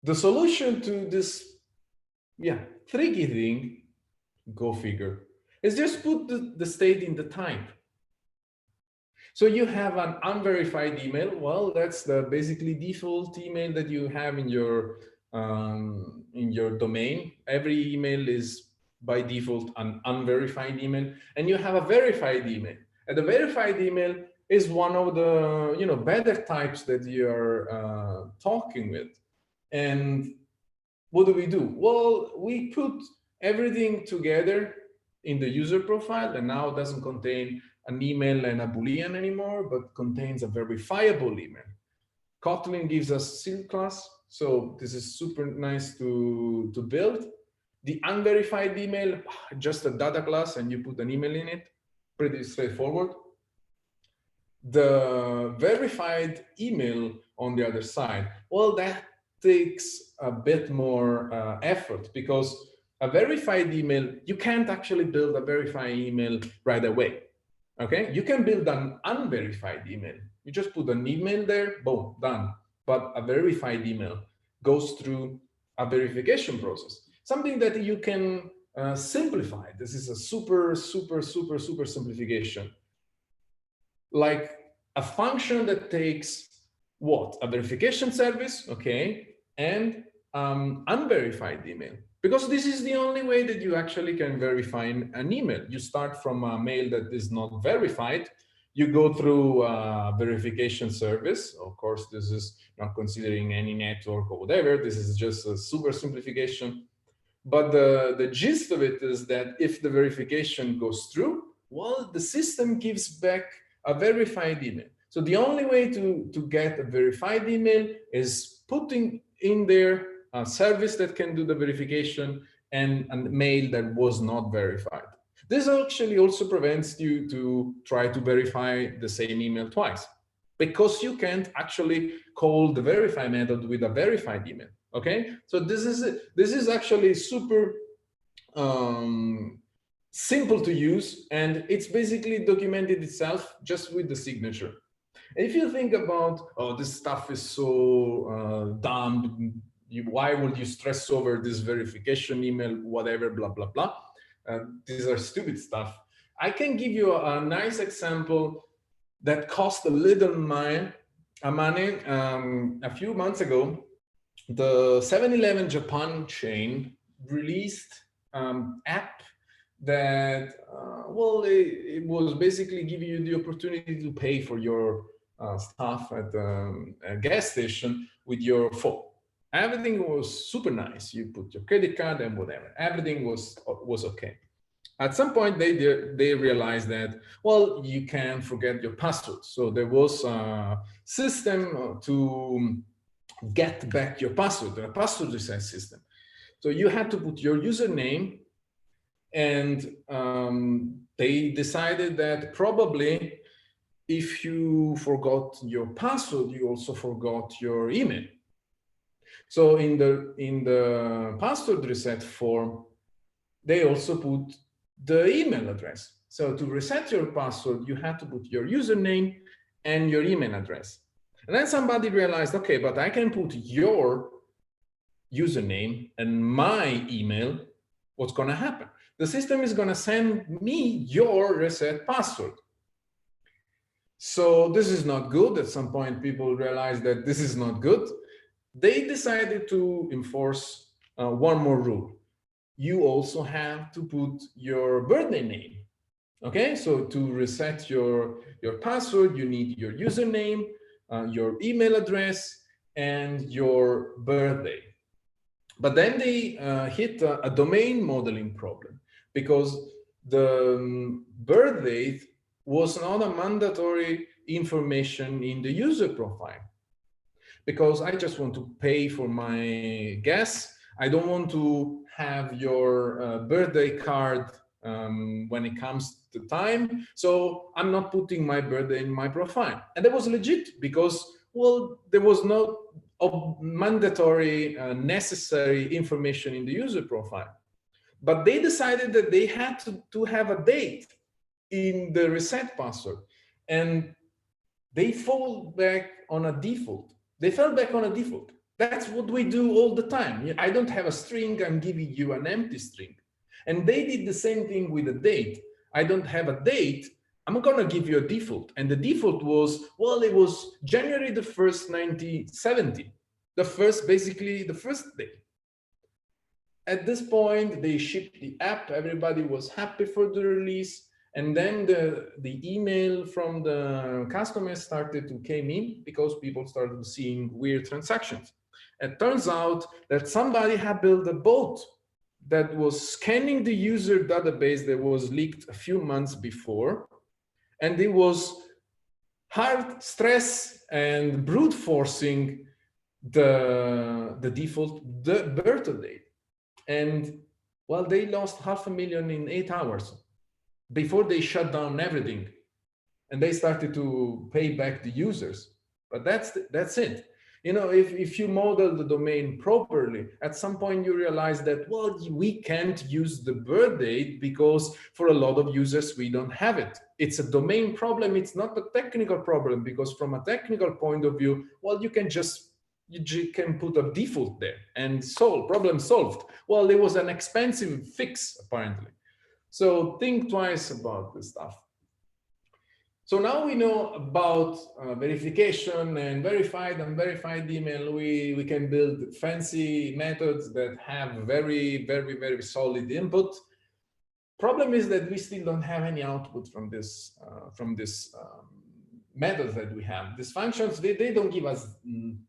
The solution to this, tricky thing, go figure, is just put the state in the type. So you have an unverified email. Well, that's the basically default email that you have in your domain. Every email is by default an unverified email, and you have a verified email. And the verified email is one of the better types that you're talking with. And what do? Well, we put everything together in the user profile, and now it doesn't contain an email and a Boolean anymore, but contains a verifiable email. Kotlin gives us Seal class, so this is super nice to build. The unverified email, just a data class, and you put an email in it. Pretty straightforward. The verified email on the other side, well, that takes a bit more effort, because a verified email, you can't actually build a verified email right away. Okay, you can build an unverified email. You just put an email there, boom, done. But a verified email goes through a verification process, something that you can simplified. This is a super simplification. Like a function that takes what? A verification service, okay, and unverified email. Because this is the only way that you actually can verify an email. You start from a mail that is not verified, you go through a verification service. Of course, this is not considering any network or whatever. This is just a super simplification. But the gist of it is that if the verification goes through, well, the system gives back a verified email. So the only way to get a verified email is putting in there a service that can do the verification and a mail that was not verified. This actually also prevents you to try to verify the same email twice, because you can't actually call the verify method with a verified email. Okay, so this is actually super simple to use, and it's basically documented itself just with the signature. If you think about, oh, this stuff is so dumb, why would you stress over this verification email, whatever, blah, blah, blah. These are stupid stuff. I can give you a nice example that cost a little money. A few months ago, the 7-Eleven Japan chain released app that, well, it was basically giving you the opportunity to pay for your stuff at a gas station with your phone. Everything was super nice. You put your credit card and whatever. Everything was okay. At some point, they realized that, well, you can forget your password. So there was a system to get back your password, a password reset system. So you had to put your username, and they decided that probably if you forgot your password, you also forgot your email. So in the password reset form, they also put the email address. So to reset your password, you had to put your username and your email address. And then somebody realized, okay, but I can put your username and my email. What's going to happen? The system is going to send me your reset password. So this is not good. At some point, people realized that this is not good. They decided to enforce one more rule. You also have to put your birthday name. Okay, so to reset your password, you need your username, your email address, and your birthday. But then they hit a domain modeling problem, because the birth date was not a mandatory information in the user profile. Because I just want to pay for my gas. I don't want to have your birthday card when it comes to time. So I'm not putting my birthday in my profile. And that was legit, because, well, there was no mandatory necessary information in the user profile. But they decided that they had to have a date in the reset password. And they fall back on a default. They fell back on a default. That's what we do all the time. I don't have a string, I'm giving you an empty string. And they did the same thing with a date. I don't have a date, I'm gonna give you a default. And the default was, well, it was January the 1st, 1970. Basically the first day. At this point, they shipped the app, everybody was happy for the release. And then the email from the customers started to came in, because people started seeing weird transactions. It turns out that somebody had built a bot that was scanning the user database that was leaked a few months before. And it was hard stress and brute forcing the default birth date. And well, they lost $500,000 in 8 hours. Before they shut down everything, and they started to pay back the users. But that's it. You know, if you model the domain properly, at some point you realize that, well, we can't use the birth date because for a lot of users, we don't have it. It's a domain problem. It's not a technical problem, because from a technical point of view, well, you can just can put a default there and problem solved. Well, it was an expensive fix apparently. So think twice about this stuff. So now we know about verification and verified and unverified email. We can build fancy methods that have very, very, very solid input. Problem is that we still don't have any output from this methods that we have. These functions, they don't give us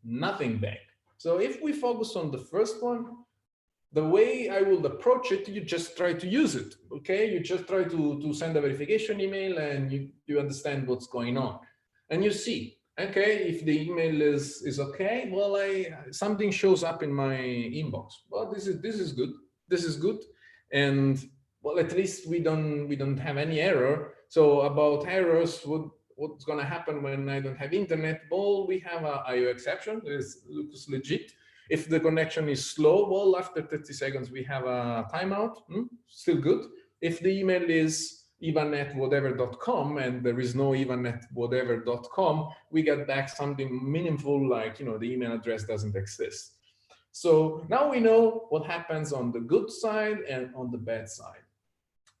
nothing back. So if we focus on the first one, the way I would approach it, you just try to use it, okay? You just try to send a verification email and you understand what's going on. And you see, okay, if the email is okay, well, something shows up in my inbox. Well, this is good. This is good. And well, at least we don't have any error. So about errors, what's gonna happen when I don't have internet? Well, we have a IO exception. It looks legit. If the connection is slow, well, after 30 seconds, we have a timeout, still good. If the email is ivan@whatever.com and there is no ivan@whatever.com, we get back something meaningful like, the email address doesn't exist. So now we know what happens on the good side and on the bad side.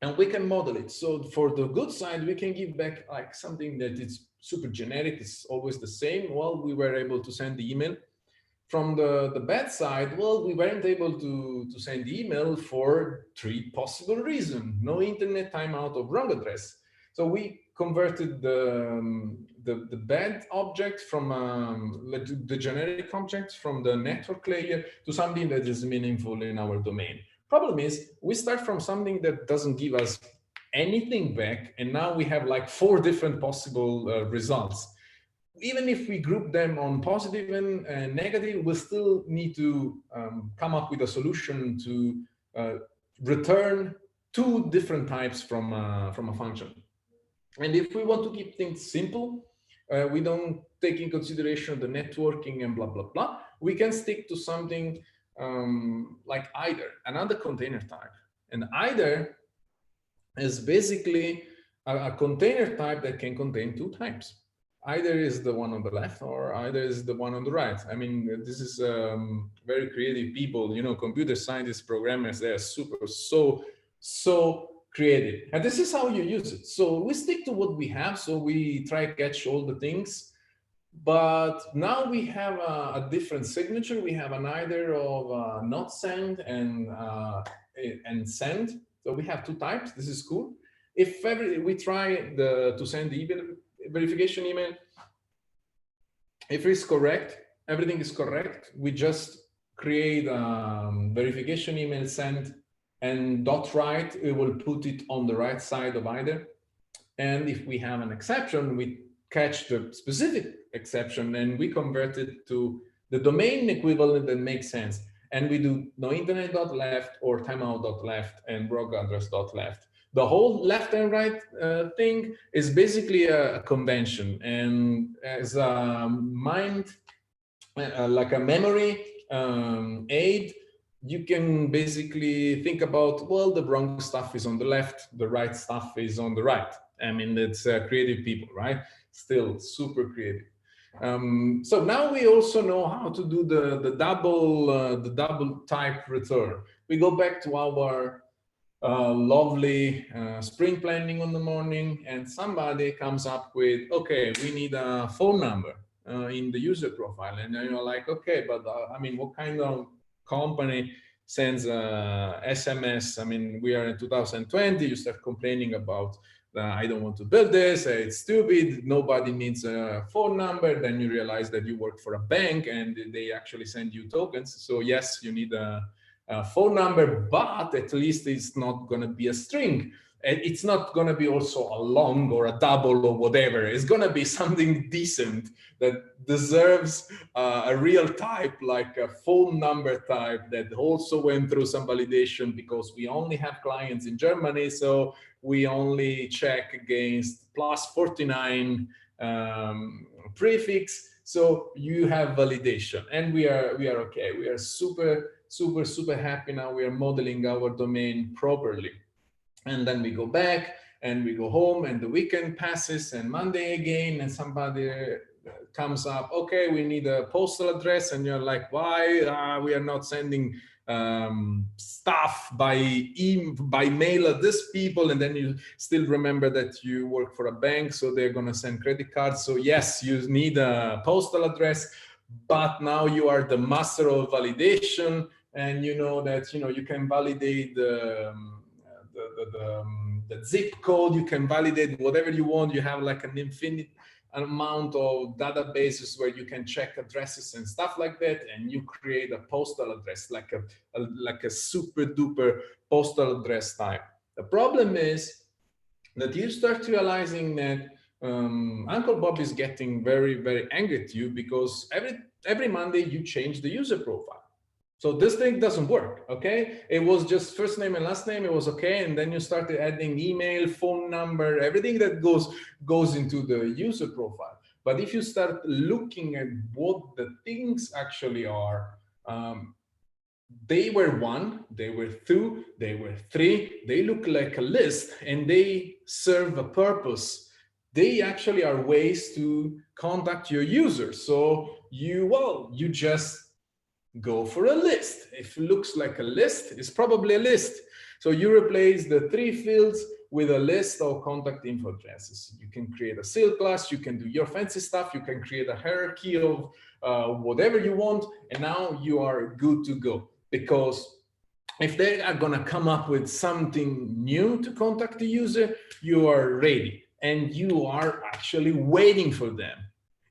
And we can model it. So for the good side, we can give back like something that is super generic, it's always the same. Well, we were able to send the email. From the bad side, well, we weren't able to send the email for 3 possible reasons. No internet, timeout, or wrong address. So we converted the bad object from the generic object from the network layer to something that is meaningful in our domain. Problem is, we start from something that doesn't give us anything back, and now we have like 4 different possible results. Even if we group them on positive and negative, we still need to come up with a solution to return 2 different types from a function. And if we want to keep things simple, we don't take in consideration the networking and blah, blah, blah. We can stick to something like either, another container type. And either is basically a container type that can contain 2 types. Either is the one on the left or either is the one on the right. I mean, this is very creative people, computer scientists, programmers, they are so creative. And this is how you use it. So we stick to what we have. So we try to catch all the things. But now we have a different signature. We have an either of not send and send. So we have 2 types. This is cool. If we try to send the verification email, if it's correct, everything is correct, we just create a verification email send and .write, it will put it on the right side of either. And if we have an exception, we catch the specific exception and we convert it to the domain equivalent that makes sense. And we do no internet.left or timeout.left and wrong address.left. The whole left and right thing is basically a convention, and as a like a memory aid, you can basically think about, well, the wrong stuff is on the left, the right stuff is on the right. I mean, it's creative people, right? Still super creative. So now we also know how to do the double type return. We go back to our lovely sprint planning on the morning, and somebody comes up with, okay, we need a phone number in the user profile. And then you're like, okay, but I mean, what kind of company sends SMS? I mean, we are in 2020, you start complaining about, I don't want to build this, it's stupid, nobody needs a phone number. Then you realize that you work for a bank and they actually send you tokens. So yes, you need a phone number, but at least it's not going to be a string. It's not going to be also a long or a double or whatever. It's going to be something decent that deserves a real type, like a phone number type that also went through some validation, because we only have clients in Germany. So we only check against +49 prefix. So you have validation, and we are okay. We are super happy now. We are modeling our domain properly. And then we go back and we go home, and the weekend passes, and Monday again, and somebody comes up, okay, we need a postal address, and you're like, why we are not sending stuff by mail at this people, and then you still remember that you work for a bank, so they're going to send credit cards. So yes, you need a postal address, but now you are the master of validation, and you know that you can validate the zip code, you can validate whatever you want. You have like an infinite amount of databases where you can check addresses and stuff like that, and you create a postal address, like a super duper postal address type. The problem is that you start realizing that Uncle Bob is getting very, very angry at you because every Monday you change the user profile. So this thing doesn't work, okay? It was just first name and last name, it was okay, and then you started adding email, phone number, everything that goes into the user profile. But if you start looking at what the things actually are, they were 1, they were 2, they were 3, they look like a list, and they serve a purpose. They actually are ways to contact your users. So you just go for a list. If it looks like a list, it's probably a list. So you replace the 3 fields with a list of contact info addresses. You can create a field class, you can do your fancy stuff, you can create a hierarchy of whatever you want, and now you are good to go. Because if they are gonna come up with something new to contact the user, you are ready, and you are actually waiting for them.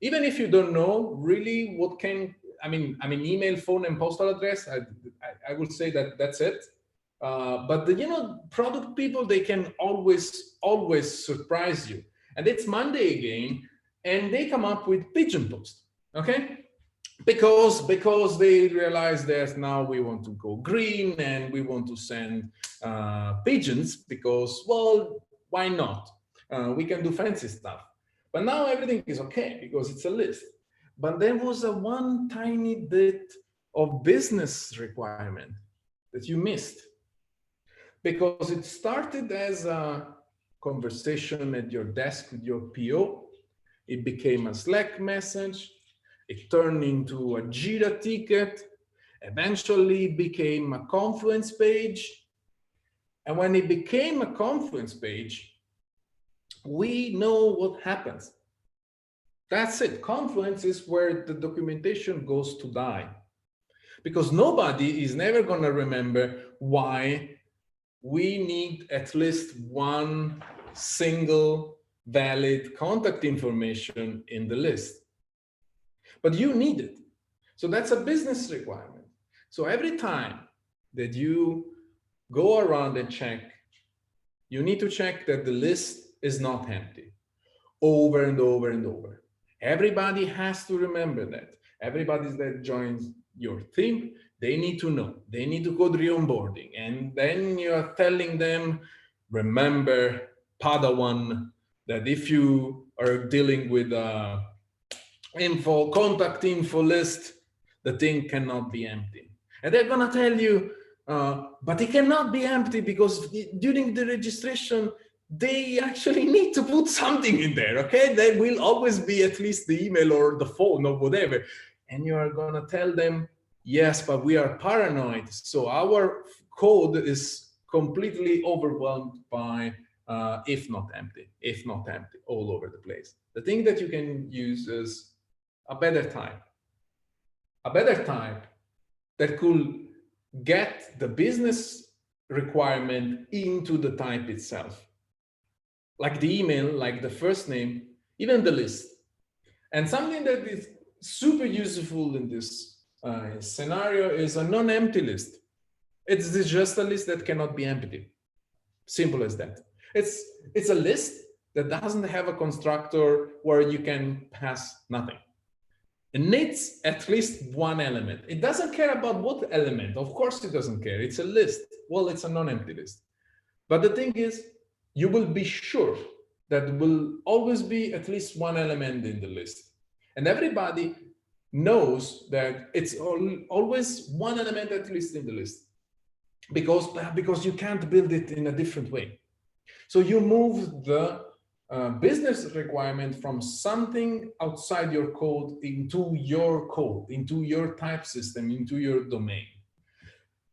Even if you don't know really what can, I mean, email, phone, and postal address, I would say that that's it. But product people, they can always surprise you. And it's Monday again, and they come up with pigeon post, okay? Because they realize that now we want to go green and we want to send pigeons because, well, why not? We can do fancy stuff. But now everything is okay because it's a list. But there was a one tiny bit of business requirement that you missed, because it started as a conversation at your desk with your PO. It became a Slack message. It turned into a Jira ticket. Eventually it became a Confluence page. And when it became a Confluence page, we know what happens. That's it. Confluence is where the documentation goes to die, because nobody is never going to remember why we need at least one single valid contact information in the list. But you need it. So that's a business requirement. So every time that you go around and check, you need to check that the list is not empty over and over and over. Everybody has to remember that. Everybody that joins your team, they need to know. They need to go through onboarding. And then you're telling them, remember, Padawan, that if you are dealing with contact info list, the thing cannot be empty. And they're gonna tell you, but it cannot be empty because during the registration, they actually need to put something in there, okay? There will always be at least the email or the phone or whatever. And you are gonna tell them, yes, but we are paranoid. So our code is completely overwhelmed by if not empty, all over the place. The thing that you can use is a better type that could get the business requirement into the type itself. Like the email, like the first name, even the list. And something that is super useful in this scenario is a non-empty list. It's just a list that cannot be empty. Simple as that. It's a list that doesn't have a constructor where you can pass nothing. It needs at least one element. It doesn't care about what element. Of course it doesn't care. It's a list. Well, it's a non-empty list. But the thing is, you will be sure that will always be at least one element in the list. And everybody knows that it's always one element at least in the list, because you can't build it in a different way. So you move the business requirement from something outside your code into your code, into your type system, into your domain.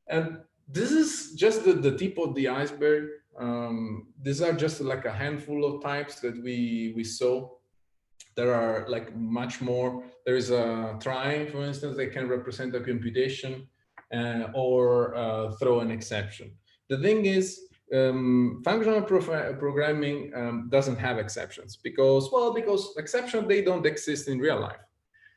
And this is just the tip of the iceberg. These are just like a handful of types that we saw. There are like much more. There is a try, for instance, that can represent a computation or throw an exception. The thing is, functional programming doesn't have exceptions because exceptions, they don't exist in real life.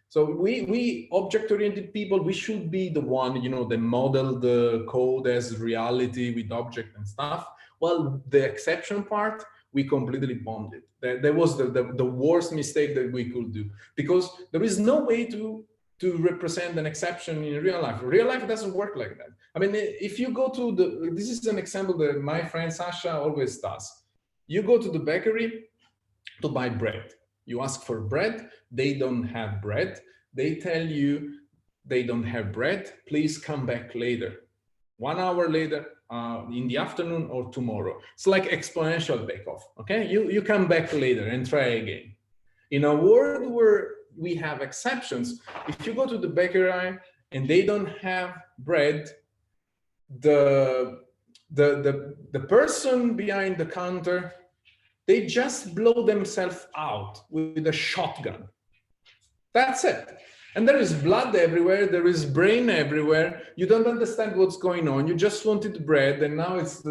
So we object-oriented people, we should be the one, you know, that model the code as reality with object and stuff. Well, the exception part, we completely bombed it. That was the worst mistake that we could do, because there is no way to represent an exception in real life. Real life doesn't work like that. I mean, if you go to this is an example that my friend Sasha always does. You go to the bakery to buy bread. You ask for bread, they don't have bread. They tell you they don't have bread, please come back later. 1 hour later, in the afternoon or tomorrow. It's like exponential bake-off, okay? You come back later and try again. In a world where we have exceptions, if you go to the bakery and they don't have bread, the person behind the counter, they just blow themselves out with a shotgun. That's it. And there is blood everywhere, there is brain everywhere. You don't understand what's going on. You just wanted bread, and now it's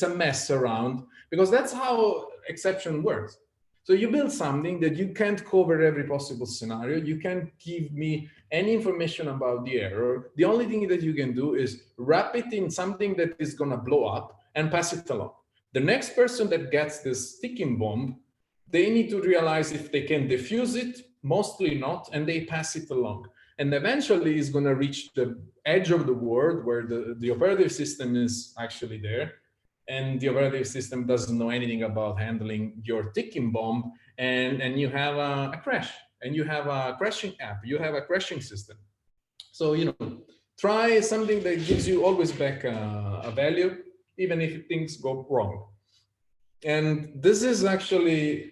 a mess around, because that's how exception works. So you build something that you can't cover every possible scenario. You can't give me any information about the error. The only thing that you can do is wrap it in something that is gonna blow up and pass it along. The next person that gets this ticking bomb, they need to realize if they can defuse it, mostly not, and they pass it along. And eventually it's gonna reach the edge of the world where the operative system is actually there, and the operative system doesn't know anything about handling your ticking bomb, and you have a crash, and you have a crashing app, you have a crashing system. So, you know, try something that gives you always back a value, even if things go wrong. And this is actually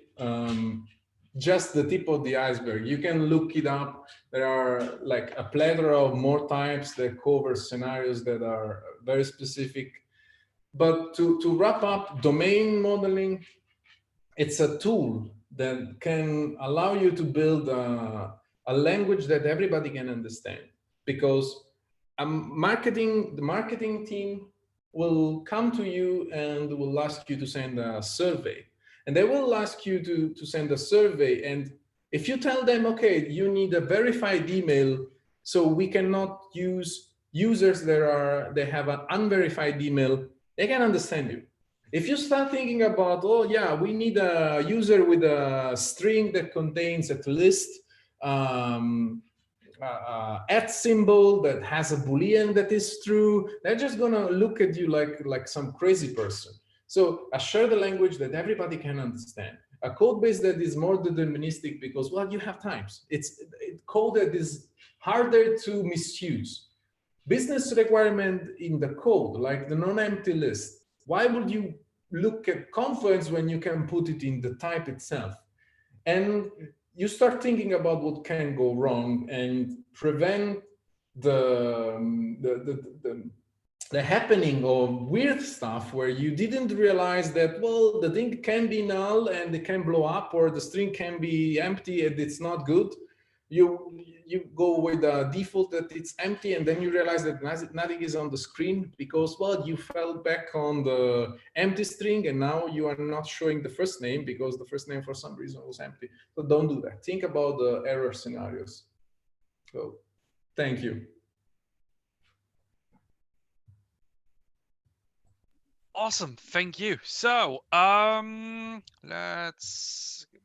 just the tip of the iceberg. You can look it up. There are like a plethora of more types that cover scenarios that are very specific. But to wrap up, domain modeling, it's a tool that can allow you to build a language that everybody can understand. Because the marketing team will come to you and will ask you to send a survey. And they will ask you to send a survey. And if you tell them, okay, you need a verified email, so we cannot use users that have an unverified email, they can understand you. If you start thinking about, oh yeah, we need a user with a string that contains at least at symbol that has a Boolean that is true, they're just gonna look at you like some crazy person. So a shared language that everybody can understand. A code base that is more deterministic because, well, you have types. It's code that is harder to misuse. Business requirement in the code, like the non-empty list. Why would you look at Confluence when you can put it in the type itself? And you start thinking about what can go wrong and prevent the happening of weird stuff where you didn't realize that, well, the thing can be null and it can blow up, or the string can be empty and it's not good. You go with the default that it's empty, and then you realize that nothing is on the screen because, well, you fell back on the empty string, and now you are not showing the first name because the first name for some reason was empty. So don't do that. Think about the error scenarios. So thank you. Awesome, thank you. So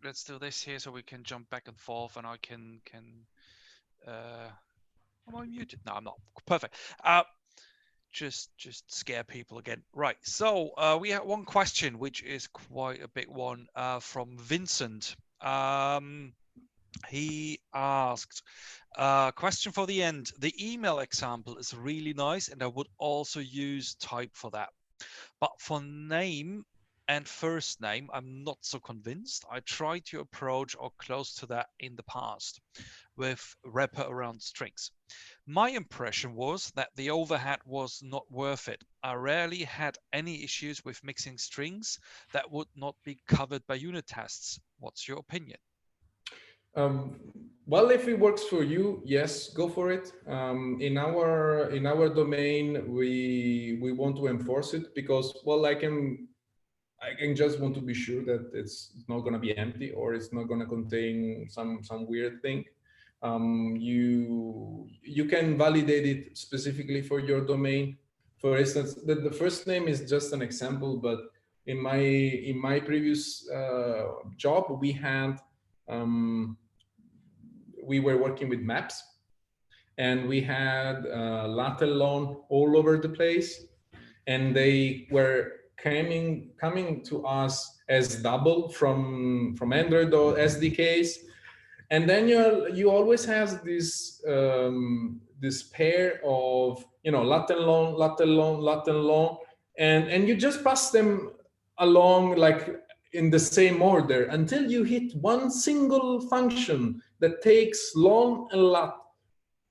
let's do this here so we can jump back and forth, and I can am I muted? No, I'm not. Perfect. Just scare people again. Right. So we have one question, which is quite a big one, from Vincent. He asked, question for the end. The email example is really nice, and I would also use type for that. But for name, and first name, I'm not so convinced. I tried to approach or close to that in the past with wrapper around strings. My impression was that the overhead was not worth it. I rarely had any issues with mixing strings that would not be covered by unit tests. What's your opinion? Well, if it works for you, yes, go for it. In our domain, we want to enforce it because, well, I can just want to be sure that it's not going to be empty or it's not going to contain some weird thing. You can validate it specifically for your domain. For instance, the first name is just an example, but in my previous job, we were working with maps, and we had lat and long all over the place, and they were coming to us as double from Android or SDKs, and then you always have this this pair of lat and long, and you just pass them along like in the same order until you hit one single function that takes long and lat.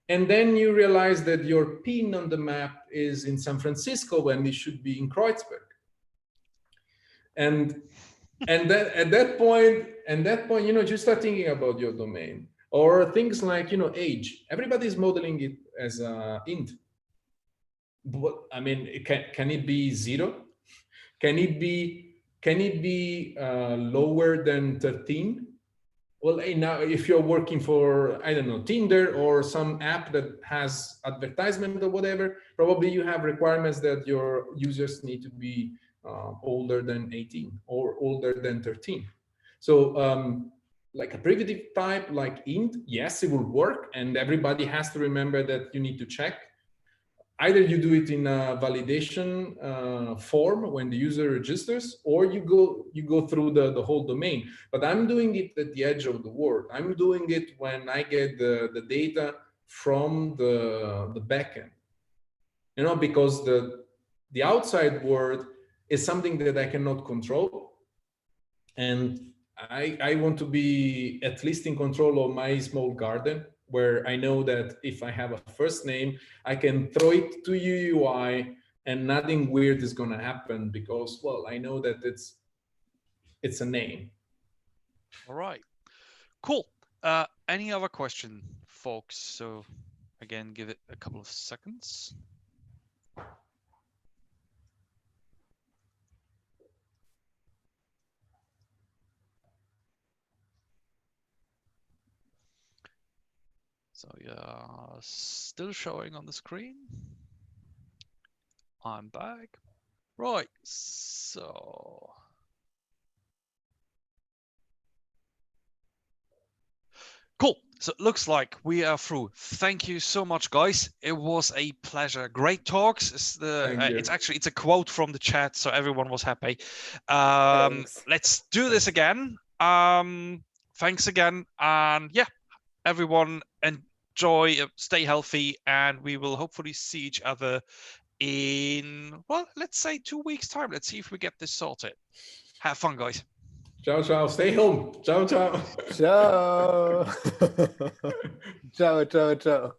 And then you realize that your pin on the map is in San Francisco when it should be in Kreuzberg. And then at that point, you start thinking about your domain or things like, age. Everybody's modeling it as int. But I mean, can it be 0? Can it be lower than 13? Well, now if you're working for, I don't know, Tinder or some app that has advertisement or whatever, probably you have requirements that your users need to be older than 18 or older than 13. So like a primitive type like int, yes, it will work. And everybody has to remember that you need to check. Either you do it in a validation form when the user registers, or you go through the whole domain. But I'm doing it at the edge of the world. I'm doing it when I get the data from the backend. Because the outside world is something that I cannot control, and I want to be at least in control of my small garden, where I know that if I have a first name, I can throw it to UUI and nothing weird is going to happen because, well, I know that it's a name. All right, cool. Any other question, folks? So again, give it a couple of seconds. So yeah, still showing on the screen. I'm back. Right, so. Cool. So it looks like we are through. Thank you so much, guys. It was a pleasure. Great talks. It's a quote from the chat, so everyone was happy. Let's do this again. Thanks again, and yeah, everyone enjoy, stay healthy, and we will hopefully see each other in, well, let's say 2 weeks' time. Let's see if we get this sorted. Have fun, guys. Ciao, ciao. Stay home. Ciao, ciao. Ciao. Ciao, ciao, ciao.